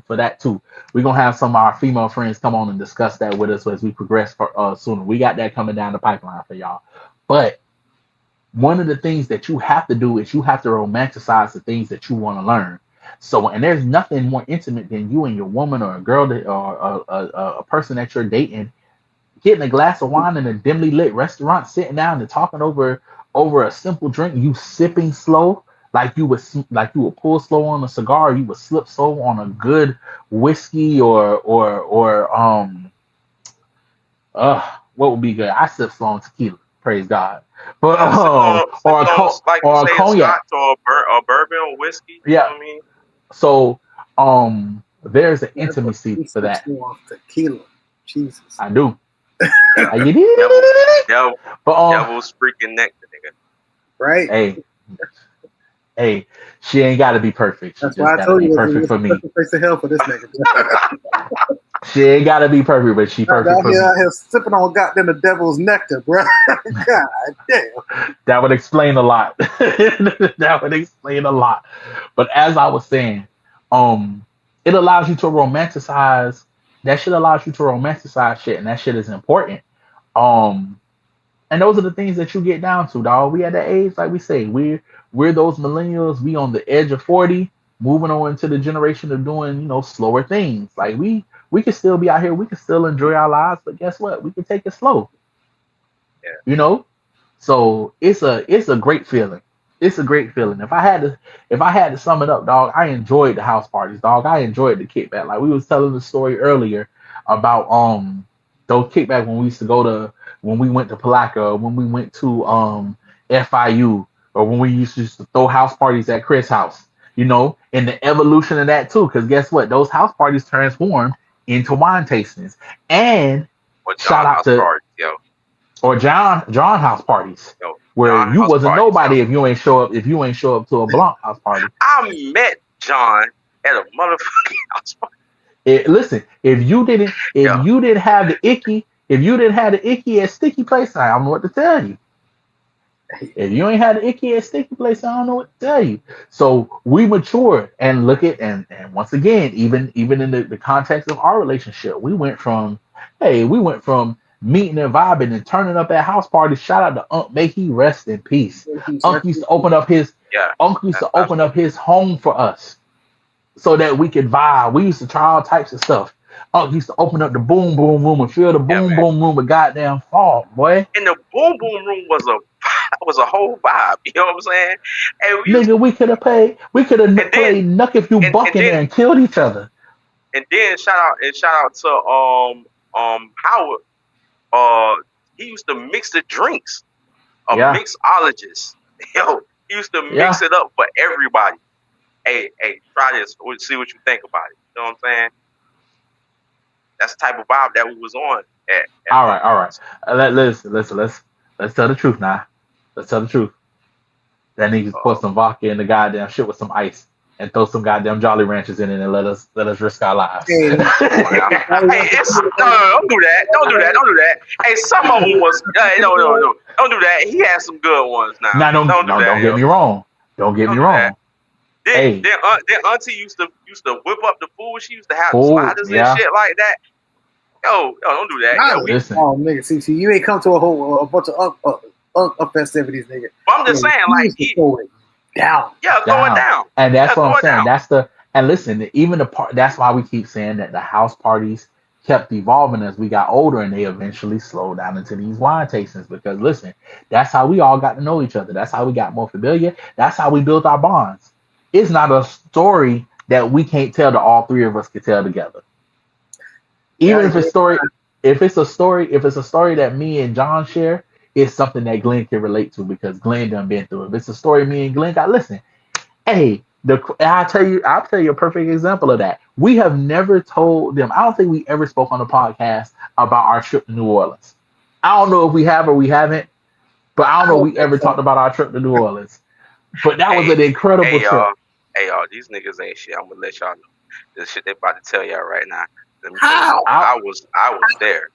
for that too. We gonna have some of our female friends come on and discuss that with us as we progress sooner. We got that coming down the pipeline for y'all. But one of the things that you have to do is you have to romanticize the things that you want to learn. So, and there's nothing more intimate than you and your woman or a girl or a person that you're dating getting a glass of wine in a dimly lit restaurant, sitting down and talking over a simple drink. You sipping slow, like you would pull slow on a cigar. You would slip slow on a good whiskey or what would be good? I sip slow on tequila. Praise God. But
Sip on, like you
or a
say, a
cognac.
scotch or a bourbon or whiskey. You know
Yeah.
what I mean?
So there's an intimacy
He
for
slips
that.
more on tequila. Jesus.
I do.
Devil,
You did.
devil,
But
devil's freaking nectar, nigga.
Right?
hey, hey, she ain't got to be perfect. She
That's
just
why I
got to
told
be
you
perfect
it's
for
a
me.
perfect place to hell for this nigga.
She ain't got to be perfect, but she perfect for me.
Out here sipping on goddamn the devil's nectar, bro. God damn.
That would explain a lot. That would explain a lot. But as I was saying, it allows you to romanticize. That shit allows you to romanticize shit, and that shit is important. Um, and those are the things that you get down to, dog. We at that age, like we say, we're those millennials. We on the edge of 40, moving on into the generation of doing, slower things. Like we can still be out here, we can still enjoy our lives, but guess what? We can take it slow,
Yeah.
you know. So it's a great feeling. It's a great feeling. If I had to sum it up, dog, I enjoyed the house parties, dog. I enjoyed the kickback. Like we was telling the story earlier about those kickback when we used to go to when we went to Palaca, when we went to FIU, or when we used to throw house parties at Chris' house. And the evolution of that too. Because guess what? Those house parties transformed into wine tastings. And
Or
shout
John
out
House
to
party, yo,
or John house parties
yo,
where
John
you
House
wasn't
parties, yo.
nobody if you ain't show up to a Blanc house party.
I met John at a motherfucking house party.
Listen, if
Yo,
you didn't have the icky, if you didn't have the icky at Sticky Place, I don't know what to tell you. If you ain't had the icky at Sticky Place, I don't know what to tell you. So we matured and look at and once again, even in the context of our relationship, we went from meeting and vibing and turning up at house parties. Shout out to Unc, may he rest in peace. Unc used to open up his
yeah,
Unc used to
that's
open up his home for us so that we could vibe. We used to try all types of stuff. Unc used to open up the boom boom room and fill the
yeah,
boom
man.
boom room with goddamn fog, boy.
And the boom boom room was a whole vibe. You know what I'm saying? And we used
Nigga, we could have
and then
played Nuck If You
and,
Buck
and
in
then
there and killed each other.
and then shout out to Howard. He used to mix the drinks, a
Yeah,
mixologist. Yo, he used to mix
yeah.
it up for everybody. Hey, try this. We'll see what you think about it. You know what I'm saying? That's the type of vibe that we was on at
All right,
Uncle
all right.
House.
Listen. Let's tell the truth now. Let's tell the truth. That nigga put
Uh,
some vodka in the goddamn shit with some ice and throw some goddamn Jolly Ranchers in it and let us risk our lives.
Hey,
Come on now. Hey, it's no, don't do that. Don't do that. Don't do that. Hey, some of them was no. Don't do that. He had some good ones now.
Now, don't
Don't do
no,
that,
don't get
yo.
me wrong. Don't get me
Don't do that.
wrong. Hey,
Then Auntie used to whip up the food. She used to have the
fool,
sliders and
yeah.
shit like that. Yo, don't do that. Yo,
Listen,
oh nigga, see, you ain't come to a bunch of festivities, nigga.
but I'm just saying,
You
like,
used to throw it down.
throw it
down.
down.
And
Yeah,
that's what I'm
throw it
saying.
down.
And listen, even the part that's why we keep saying that the house parties kept evolving as we got older and they eventually slowed down into these wine tastings because listen, that's how we all got to know each other. That's how we got more familiar. That's how we built our bonds. It's not a story that we can't tell that all three of us could tell together.
Yeah,
Even if it's a story that me and John share, it's something that Glenn can relate to because Glenn done been through it. If it's a story me and Glenn got, listen, hey, I'll tell you a perfect example of that. We have never told them. I don't think we ever spoke on the podcast about our trip to New Orleans. I don't know if we have or we haven't, but I don't
I
know if
don't
we
think
ever
so.
talked about our trip to New Orleans. But that was
Hey,
an incredible
hey,
trip.
y'all. Hey, y'all. These niggas ain't shit. I'm gonna let y'all know. This shit they about to tell y'all right now. Let me tell you
How?
something.
I
I was there.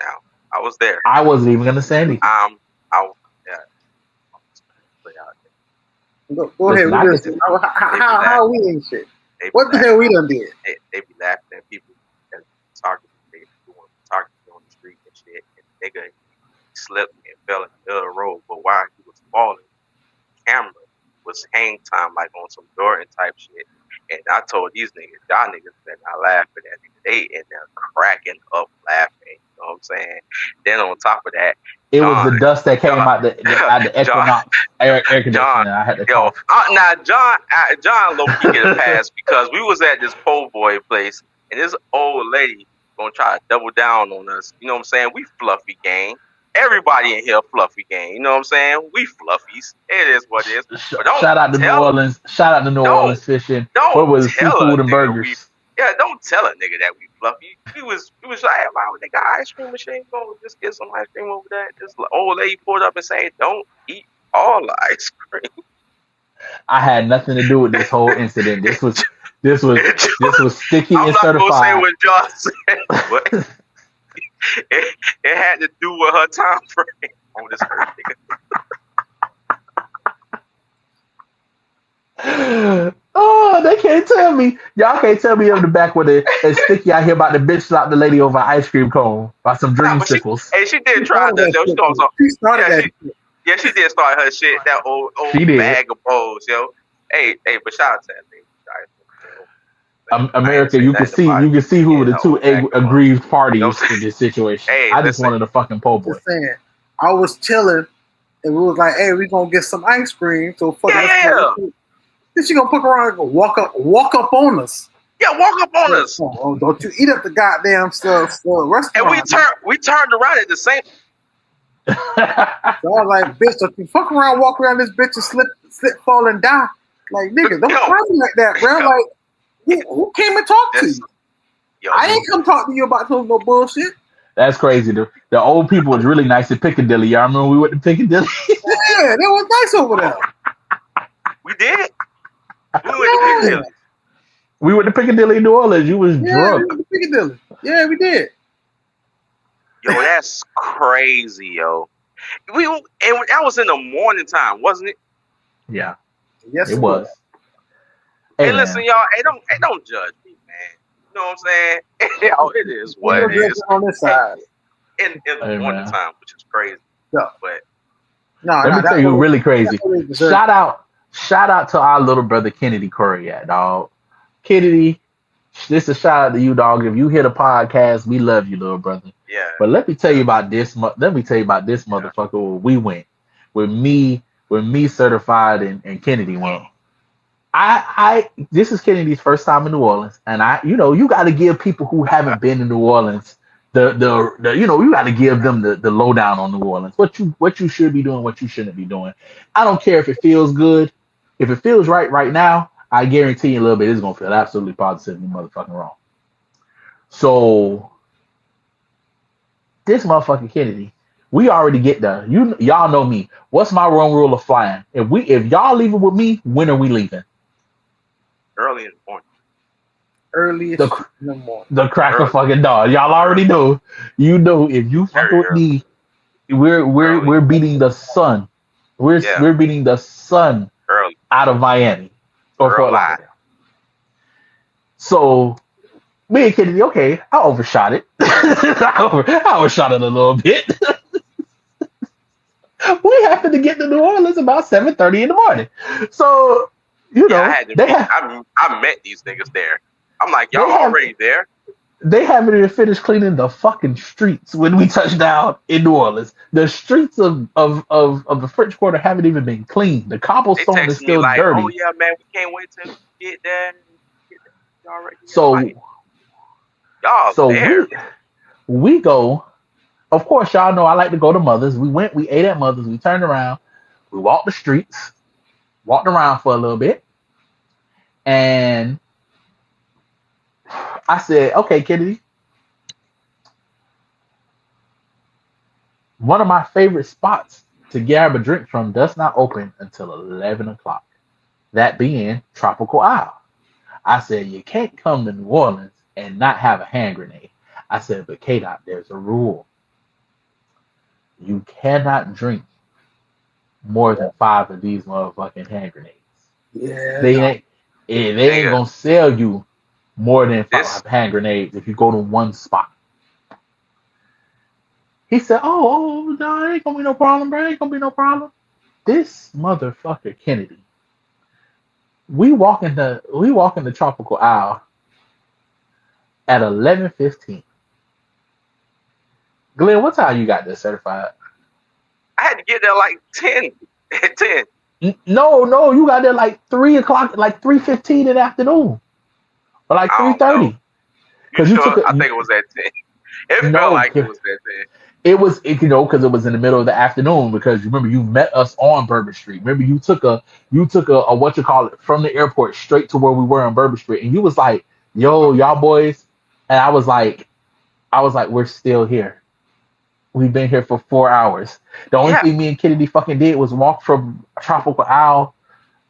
Now I was there.
I wasn't even gonna say anything.
Um, I yeah, I'll just put it out
Go ahead.
Listen,
We
I
just
can.
there. They be
how
laughing.
we ain't shit.
They be
What the hell
laughing
we
at
done did?
they be laughing at people that photography they doing photography on the street and shit. And nigga he slipped and fell in the middle of the road, but while he was falling, camera was hang time like on some Jordan type shit. And I told these niggas, y'all niggas better not laugh at that nigga. They in there cracking up laughing. You know what I'm saying? Then on top of that,
It was the
John,
dust that
John,
came out the
John,
Equinox air
John,
conditioner. I had to
yo,
cough.
now John low key get a pass because we was at this po' boy place and this old lady gonna try to double down on us. You know what I'm saying? We fluffy gang. Everybody in here fluffy gang. You know what I'm saying? We fluffies. It is what it is. But don't
Shout out to New
tell
Orleans. Shout out to New
don't
Orleans fishing.
don't
What was it,
tell a
seafood and
nigga we
burgers?
yeah, don't tell a nigga that we fluffy. We was like, wow, they got ice cream machine. Go just get some ice cream over there. This old lady pulled up and said, don't eat all the ice cream.
I had nothing to do with this whole incident. This was this was sticky
I'm
and
not gonna say
certified.
what John said, but it had to do with her time frame on this earth,
Oh, they can't tell me. Y'all can't tell me on the back with it's sticky out here about the bitch slapped the lady over an ice cream cone by some
nigga. Nah, but
dreamsicles.
she did
She
try
started
that,
that
yo. She
shit.
doing some,
She started
yeah,
that
she,
shit.
yeah, she did start her shit. That old
She did.
bag of balls, yo. Hey, but shout out to that lady. I ain't gonna
America,
say nothing about
you
it.
can see who
Yeah,
were the
that
two
old bag of balls.
aggrieved
You know what
parties
I'm
in
saying?
this situation.
Hey,
I just
listen.
wanted a fucking po' boy.
Just saying. I was chilling and we was like, hey, we gonna get some ice cream. So fuck it, let's
Yeah,
go. Then she gonna fuck around and go walk up on us.
yeah. Walk up on
Yeah,
us,
don't you eat at the goddamn
and
restaurant.
we turned around at the same.
So I was like, bitch, don't you fuck around, walk around this bitch and slip, fall, and die. Like, nigga, don't
Yo,
try me like that, bro.
yo,
Like, who came and talked to
this,
you?
yo,
I ain't come talk to you about no bullshit.
That's crazy. The old people was really nice at Piccadilly. Y'all remember we went to Piccadilly?
Yeah, that was nice over there.
we did. We went to
Yeah,
Piccadilly.
We went to Piccadilly in New Orleans. You was
yeah, we
drunk.
went to Piccadilly. Yeah, we did.
Yo, that's crazy, yo. And that was in the morning time, wasn't it?
Yeah,
Yes,
it
it was.
was. Hey
Hey, listen,
man.
y'all. Hey, don't judge me, man. You know what I'm saying? Yo, it is
Ain't
what
no
it
judgment
is.
on this
Hey,
side.
in the
Hey
morning
man.
time, which is crazy.
No,
But
no,
Let me tell
that's
you
what
really
that's
crazy.
what they deserve.
Shout out to our little brother Kennedy Curry at dog. Kennedy, this is a shout out to you, dog. If you hear the podcast, we love you, little brother.
yeah,
But let me tell you
yeah,
about this. Let me tell you about this
yeah.
motherfucker where we went. With me certified and Kennedy went. This is Kennedy's first time in New Orleans, and you got to give people who haven't been in New Orleans the you got to give them the lowdown on New Orleans. What you should be doing, what you shouldn't be doing. I don't care if it feels good, if it feels right now. I guarantee you a little bit it's gonna feel absolutely positively motherfucking wrong. So this motherfucking Kennedy, we already get there. Y'all know me. What's my wrong rule of flying? If y'all leaving with me, when are we leaving?
Early in the morning.
Early as
The
shit in the morning.
the crack of
Early,
fucking dog. Y'all
early,
already know. You know if you fucking
very
with
early,
me, we're we're
early.
we're beating the sun. We're
Yeah,
we're beating the sun
early,
out of Miami or Fort
early.
Lauderdale. So me and Kennedy, okay, I overshot it. I overshot it a little bit. We happened to get to New Orleans about 7:30 in the morning. So
Yeah, I had to
they
meet.
have
I met these niggas there. I'm like, y'all
they have
already there?
they haven't even finished cleaning the fucking streets when we touched down in New Orleans. The streets of the French Quarter haven't even been cleaned. The
They
cobblestone is
texted me
still
like, oh
dirty.
yeah, man, we can't wait till we get there. Get there. Y'all already here? I'm like,
So
y'all
so
there?
we go. Of course, y'all know I like to go to Mother's. We ate at Mother's. We turned around. We walked the streets, walked around for a little bit, and I said, "Okay, Kennedy, one of my favorite spots to grab a drink from does not open until 11 o'clock. That being Tropical Isle." I said, "You can't come to New Orleans and not have a hand grenade." I said, "But K Dot, there's a rule. You cannot drink more than 5 of these motherfucking hand grenades.
Yeah,
They
no.
ain't they ain't
Nigga,
gonna sell you more than
this
5 hand grenades if you go to one spot. He said, "Oh, no, ain't gonna be no problem, bro. Ain't gonna be no problem." This motherfucker Kennedy. We walk in the tropical aisle at 11:15. Glenn, what time you got this certified?
I had to get there like 10 at 10.
No, you got there like 3 o'clock, like 3:15 in the afternoon, or like
I
three
don't know.
thirty.
You
Cause you took
sure? I
a
think it was at 10. It felt
no,
like it was at 10.
because it was in the middle of the afternoon. Because remember, you met us on Bourbon Street. Remember, you took a what you call it from the airport straight to where we were on Bourbon Street, and you was like, "Yo, y'all boys," and I was like, "We're still here. We've been here for 4 hours." The only
Yeah.
thing me and Kennedy fucking did was walk from Tropical Isle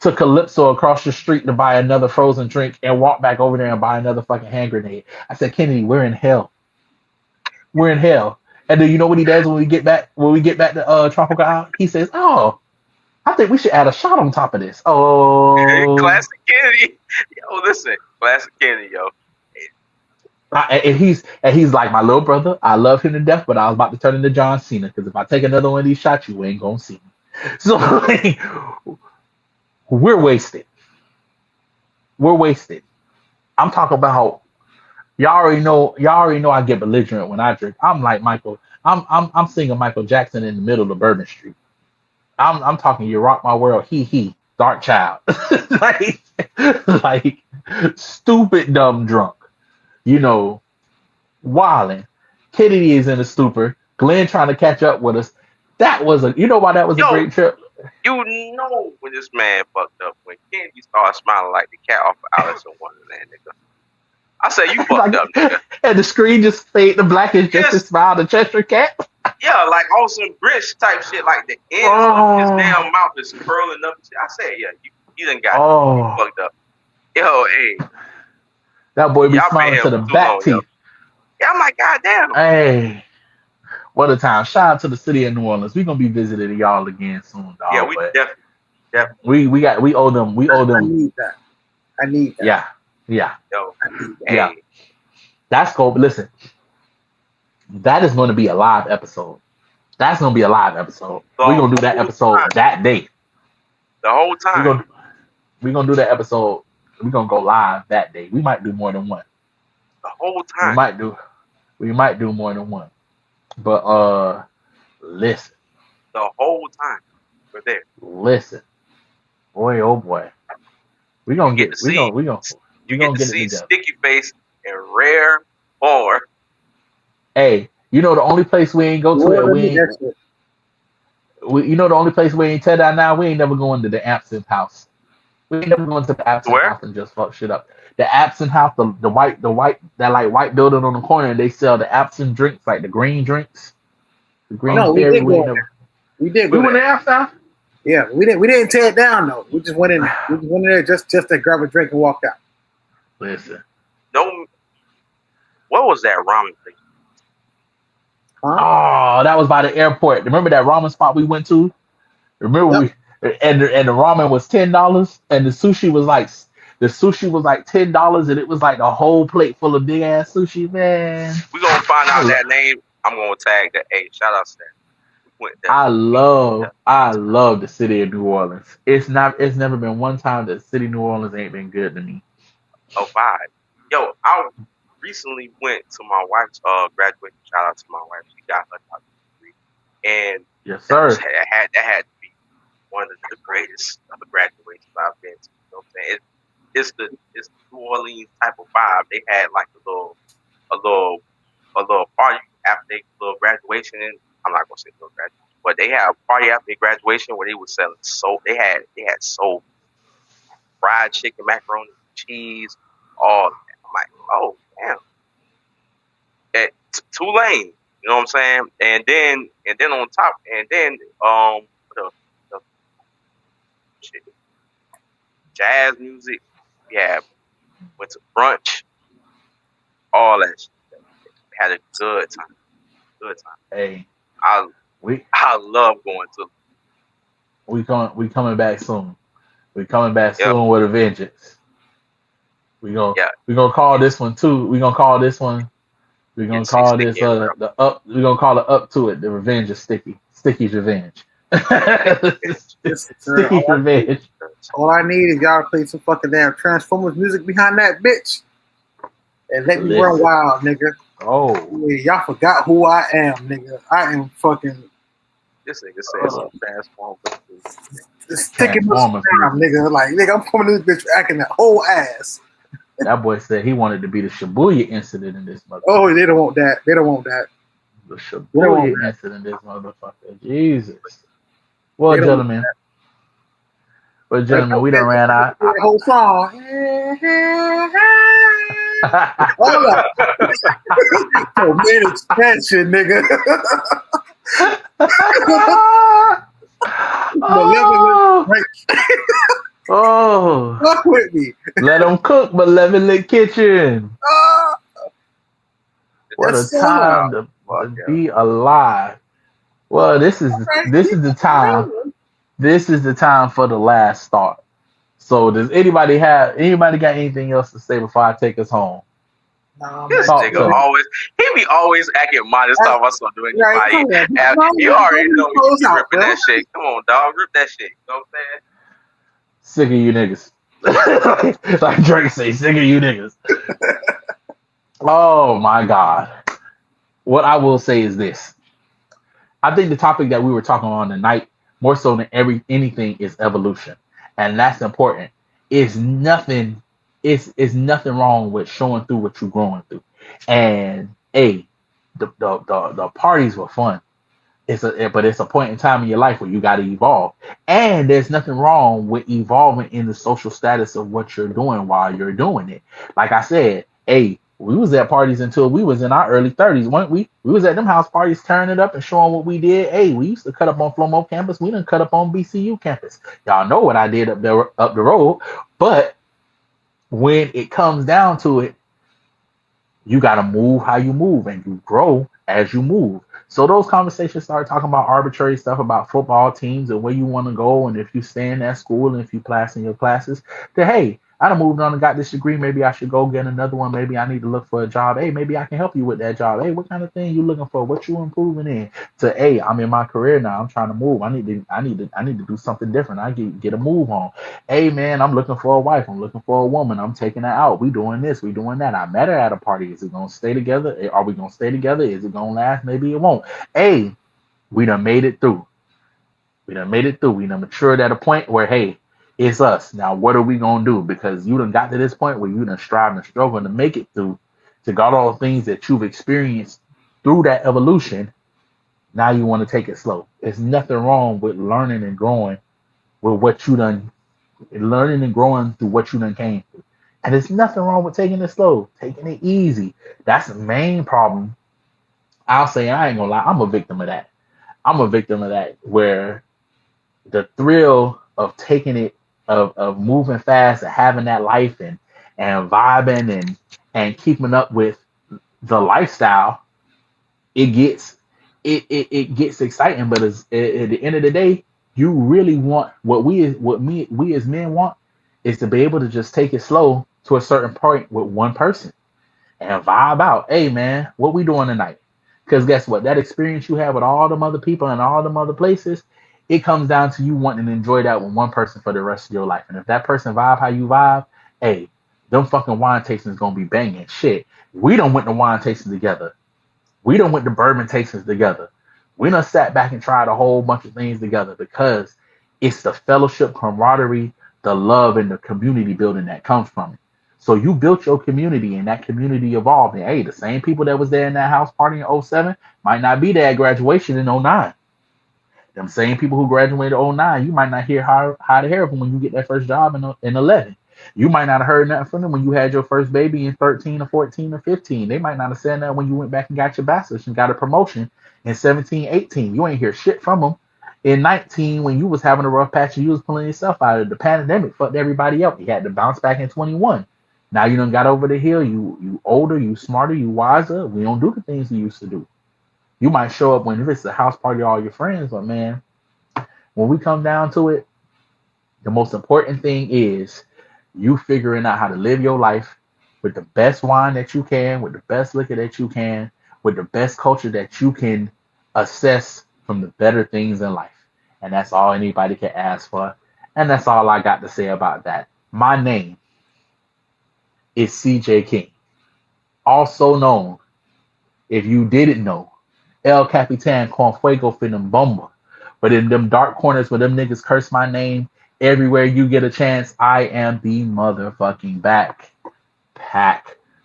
to Calypso across the street to buy another frozen drink and walk back over there and buy another fucking hand grenade. I said, Kennedy, we're in hell. We're in hell. And then you know what he does when we get back to Tropical Isle? He says, "Oh, I think we should add a shot on top of this." Oh,
Classic Kennedy. Yo, listen. Classic Kennedy, yo.
and he's like my little brother. I love him to death, but I was about to turn into John Cena because if I take another one of these shots, you ain't gonna see me. So like, we're wasted. We're wasted. I'm talking about y'all already know I get belligerent when I drink. I'm like Michael. I'm singing Michael Jackson in the middle of Bourbon Street. I'm talking you rock my world, he, dark child. like like stupid dumb drunk. You know, wilding. Kennedy is in a stupor. Glenn trying to catch up with us. You know why that was a
Yo,
great trip?
you know when this man fucked up, when Kennedy started smiling like the cat off of Alice in Wonderland, nigga. I said, you fucked
like
up, nigga.
and the screen just fade to black is just his
Yes,
smile, the Cheshire cat.
yeah, like on some Grinch type shit, like the ends of his
Oh,
damn mouth is curling up and shit. I said, yeah, you done got you
oh,
fucked up. Yo, hey,
that boy be
y'all been
smiling
here
to the
for too
back
long, yo.
teeth.
Yeah, I'm like, God damn.
Hey, what a time! Shout out to the city of New Orleans. We're gonna be visiting y'all again soon,
Yeah,
dog.
we
But
definitely,
I
we owe them.
need that. I need that.
Yeah, yeah,
yo,
I need that.
yeah.
hey,
That's cool. But listen, that is going to be a live episode. That's gonna be a live episode.
the
We're gonna do that
whole
episode
time,
that day.
the whole
We're
time,
gonna we're gonna do that episode. We're gonna go live that day. We might do more than one.
the whole
We
time,
might do we might do more than one. But listen,
the whole time we're there.
listen, boy, oh boy, we
You
gonna
get to
get we
see,
gonna we gonna we
you get
gonna
to
get it
see
together.
Sticky Face in rare form.
Hey, you know the only place we ain't go to that
Lord, let me exit.
you know the only place we ain't tear down now. We ain't never going to the Absinthe House. We ain't never going to the Absinthe
Where?
House and just fuck shit up. The Absinthe House, the white that like white building on the corner, they sell the absinthe drinks, like the green drinks, the green
No, we
fairy.
did
We
go
ain't
in
never.
there. We did
We
go
went
there.
to Absinthe House.
Yeah, we didn't. We didn't tear it down though. We just went in there. We just went in there just to grab a drink and walked out.
Listen.
No, what was that ramen place?
Huh?
Oh, that was by the airport. Remember that ramen spot we went to? Remember
Yep.
we and the ramen was $10 and the sushi was like $10 and it was like a whole plate full of big ass sushi, man.
We gonna find
I
out
lo-
that name. I'm gonna tag that. Hey, shout out to that. We went there.
I
We
love I love the city of New Orleans. It's never been one time that the city of New Orleans ain't been good to me.
a vibe. Yo, I recently went to my wife's graduation. Shout out to my wife. She got her doctorate degree, and
Yes,
that was
sir.
that had to be one of the greatest graduations I've been to. You know what I'm saying? It's the New Orleans type of vibe. They had like a little a little party after their little graduation. And I'm not gonna say little graduation, but they had a party after their graduation where they were selling soap. They had soap, fried chicken, macaroni, cheese, all that. I'm like, oh damn, Tulane. You know what I'm saying? And then on top, and then the shit, jazz music. Yeah, went to brunch, all that shit. Had a good time. Good time.
Hey,
I
we
I love going to
We coming back soon. We coming back
Yep.
soon with a vengeance.
Yeah.
We gonna call this one too. We gonna call this one. We
Get
gonna
to see
call
Sticky
this
everywhere.
the up. We gonna call it up to it. The revenge of Sticky. Sticky's revenge.
Sticky revenge.
Listen, sir,
Sticky's revenge.
all I need is y'all to play some fucking damn Transformers music behind that bitch and let me run
Listen.
wild, nigga.
Oh,
Yeah, y'all forgot who I am, nigga. I am fucking
This nigga said some Transformers.
sticking my
Transformers
spine,
music.
nigga. Like, nigga, I'm coming to this bitch acting that whole ass.
That boy said he wanted to be the Shibuya incident in this motherfucker.
Oh, they don't want that. They don't want that.
The
They don't want
Shibuya
that.
incident in this motherfucker. Jesus.
They
Well,
don't want
gentlemen.
that.
Well,
Like,
gentlemen, we done ran out.
that whole song. Hold up. So main expansion, nigga. Malevolent,
oh,
right?
oh,
Fuck with me.
let them cook, Malevolent Kitchen.
Ah,
What a
yes,
time
sir.
to
Fuck
be alive. Well,
Okay,
this is the time. This is the time for the last start. So, does anybody got anything else to say before I take us home?
Nah,
This
man.
Talk
nigga
to me.
always, he be always acting modest talking about something doing
Right, come
anybody.
on.
And
No,
you
no,
already know you
close
be
out,
ripping
bro.
that shit. Come on, dog, rip that shit. You know what I'm
Sick of you niggas. Like Drake say, sick of you niggas. Oh my God. What I will say is this. I think the topic that we were talking on tonight, more so than anything, is evolution. And that's important. It's nothing, it's nothing wrong with showing through what you're growing through. And the parties were fun. But it's a point in time in your life where you got to evolve, and there's nothing wrong with evolving in the social status of what you're doing while you're doing it. Like I said, hey, we was at parties until we was in our early 30s, weren't we? We was at them house parties turning it up and showing what we did. Hey, we used to cut up on Flomo campus. We didn't cut up on BCU campus. Y'all know what I did up the road. But when it comes down to it, you got to move how you move, and you grow as you move. So those conversations start talking about arbitrary stuff about football teams and where you want to go, and if you stay in that school and if you pass in your classes. That hey, I done moved on and got this degree. Maybe I should go get another one. Maybe I need to look for a job. Hey, maybe I can help you with that job. Hey, what kind of thing you looking for? What you improving in? To hey, I'm in my career now. I'm trying to move. I need to do something different. I get a move on. Hey man, I'm looking for a wife. I'm looking for a woman. I'm taking her out. We doing this. We doing that. I met her at a party. Is it gonna stay together? Are we gonna stay together? Is it gonna last? Maybe it won't. Hey, we done made it through. We done made it through. We done matured at a point where hey, it's us. Now what are we gonna do? Because you done got to this point where you done strive and struggle to make it through, to got all the things that you've experienced through that evolution. Now you want to take it slow. There's nothing wrong with learning and growing with what you done, learning and growing through what you done came through. And there's nothing wrong with taking it slow, taking it easy. That's the main problem. I'll say I ain't gonna lie, I'm a victim of that. I'm a victim of that where the thrill of taking it, of moving fast and having that life and vibing and keeping up with the lifestyle, it gets it gets exciting, but at the end of the day, you really want we as men want is to be able to just take it slow to a certain point with one person and vibe out. Hey man, what we doing tonight? Because guess what? That experience you have with all them other people and all them other places, it comes down to you wanting to enjoy that with one person for the rest of your life. And if that person vibe how you vibe, hey, them fucking wine tastings gonna be banging. Shit, we don't went to wine tasting together. We done went to bourbon tastings together. We done sat back and tried a whole bunch of things together because it's the fellowship, camaraderie, the love, and the community building that comes from it. So you built your community and that community evolved. And hey, the same people that was there in that house party in '07 might not be there at graduation in '09. Them same people who graduated '09, you might not hear how to hear of them when you get that first job in 11. You might not have heard nothing from them when you had your first baby in 13 or 14 or 15. They might not have said that when you went back and got your bachelor's and got a promotion in 17, 18. You ain't hear shit from them in 19 when you was having a rough patch and you was pulling yourself out of the pandemic, fucked everybody up. You had to bounce back in 21. Now you done got over the hill. You older, you smarter, you wiser. We don't do the things we used to do. You might show up when if it's a house party, all your friends, but man, when we come down to it, the most important thing is you figuring out how to live your life with the best wine that you can, with the best liquor that you can, with the best culture that you can assess from the better things in life. And that's all anybody can ask for. And that's all I got to say about that. My name is CJ King, also known, if you didn't know, El Capitan Con Fuego Fin Bomba. But in them dark corners where them niggas curse my name, everywhere you get a chance, I am the motherfucking backpack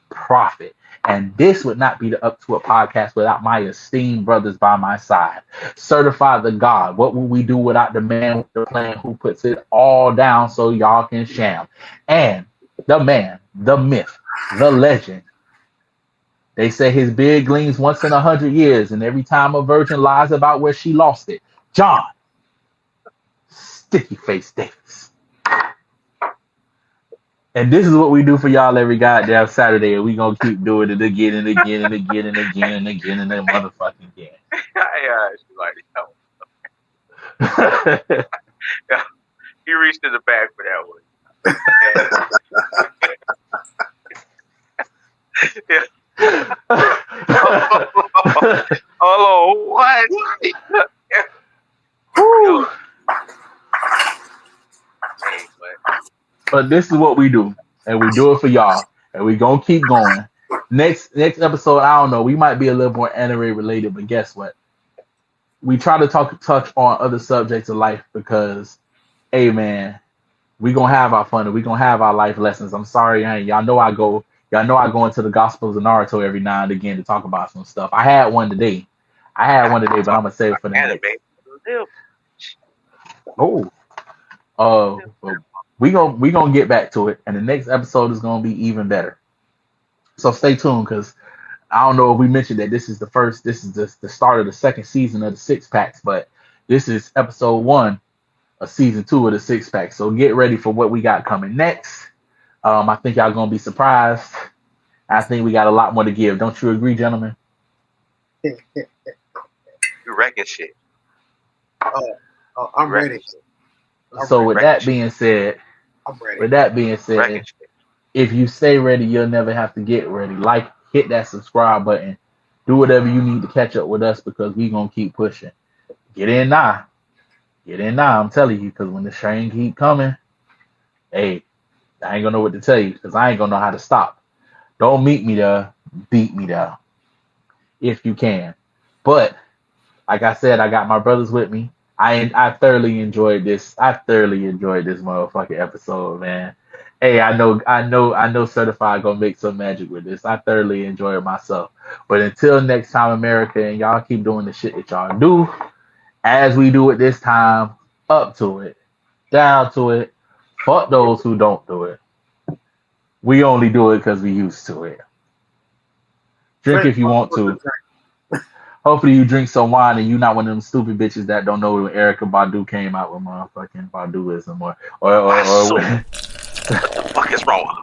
prophet. And this would not be the Up to It podcast without my esteemed brothers by my side. Certified the God. What would we do without the man with the plan who puts it all down so y'all can sham? And the man, the myth, the legend. They say his beard gleams once in 100 years, and every time a virgin lies about where she lost it. John Sticky Face Davis. And this is what we do for y'all every goddamn Saturday, and we gonna keep doing it again and again and again and again and again and then motherfucking again.
He reached in the back for that one. Oh, what?
But this is what we do, and we do it for y'all, and we gonna keep going. Next episode, I don't know, we might be a little more anime related, but guess what? We try to touch on other subjects of life because, hey man, we gonna have our fun and we gonna have our life lessons. I'm sorry, y'all know I go into the Gospels of Naruto every now and again to talk about some stuff. I had one today, but I'm gonna save it for the next. We gonna get back to it, and the next episode is gonna be even better. So stay tuned, because I don't know if we mentioned that this is the start of the second season of the Six Packs, but this is episode 1 of season 2 of the Six Packs. So get ready for what we got coming next. I think y'all gonna be surprised. I think we got a lot more to give. Don't you agree, gentlemen?
You wrecking shit.
I'm ready.
So with that being said,
I'm ready.
With that being said, if you stay ready, you'll never have to get ready. Like, hit that subscribe button. Do whatever you need to catch up with us, because we gonna keep pushing. Get in now. I'm telling you, because when the train keep coming, hey, I ain't gonna know what to tell you, because I ain't gonna know how to stop. Don't meet me there, beat me there, if you can. But like I said, I got my brothers with me. I thoroughly enjoyed this. I thoroughly enjoyed this motherfucking episode, man. Hey, I know Certified gonna make some magic with this. I thoroughly enjoy it myself. But until next time, America, and y'all keep doing the shit that y'all do, as we do it this time, up to it, down to it. Fuck those who don't do it. We only do it because we used to it. Drink if you want to. Hopefully you drink some wine and you're not one of them stupid bitches that don't know when Erykah Badu came out with motherfucking Baduism or
what the fuck is wrong?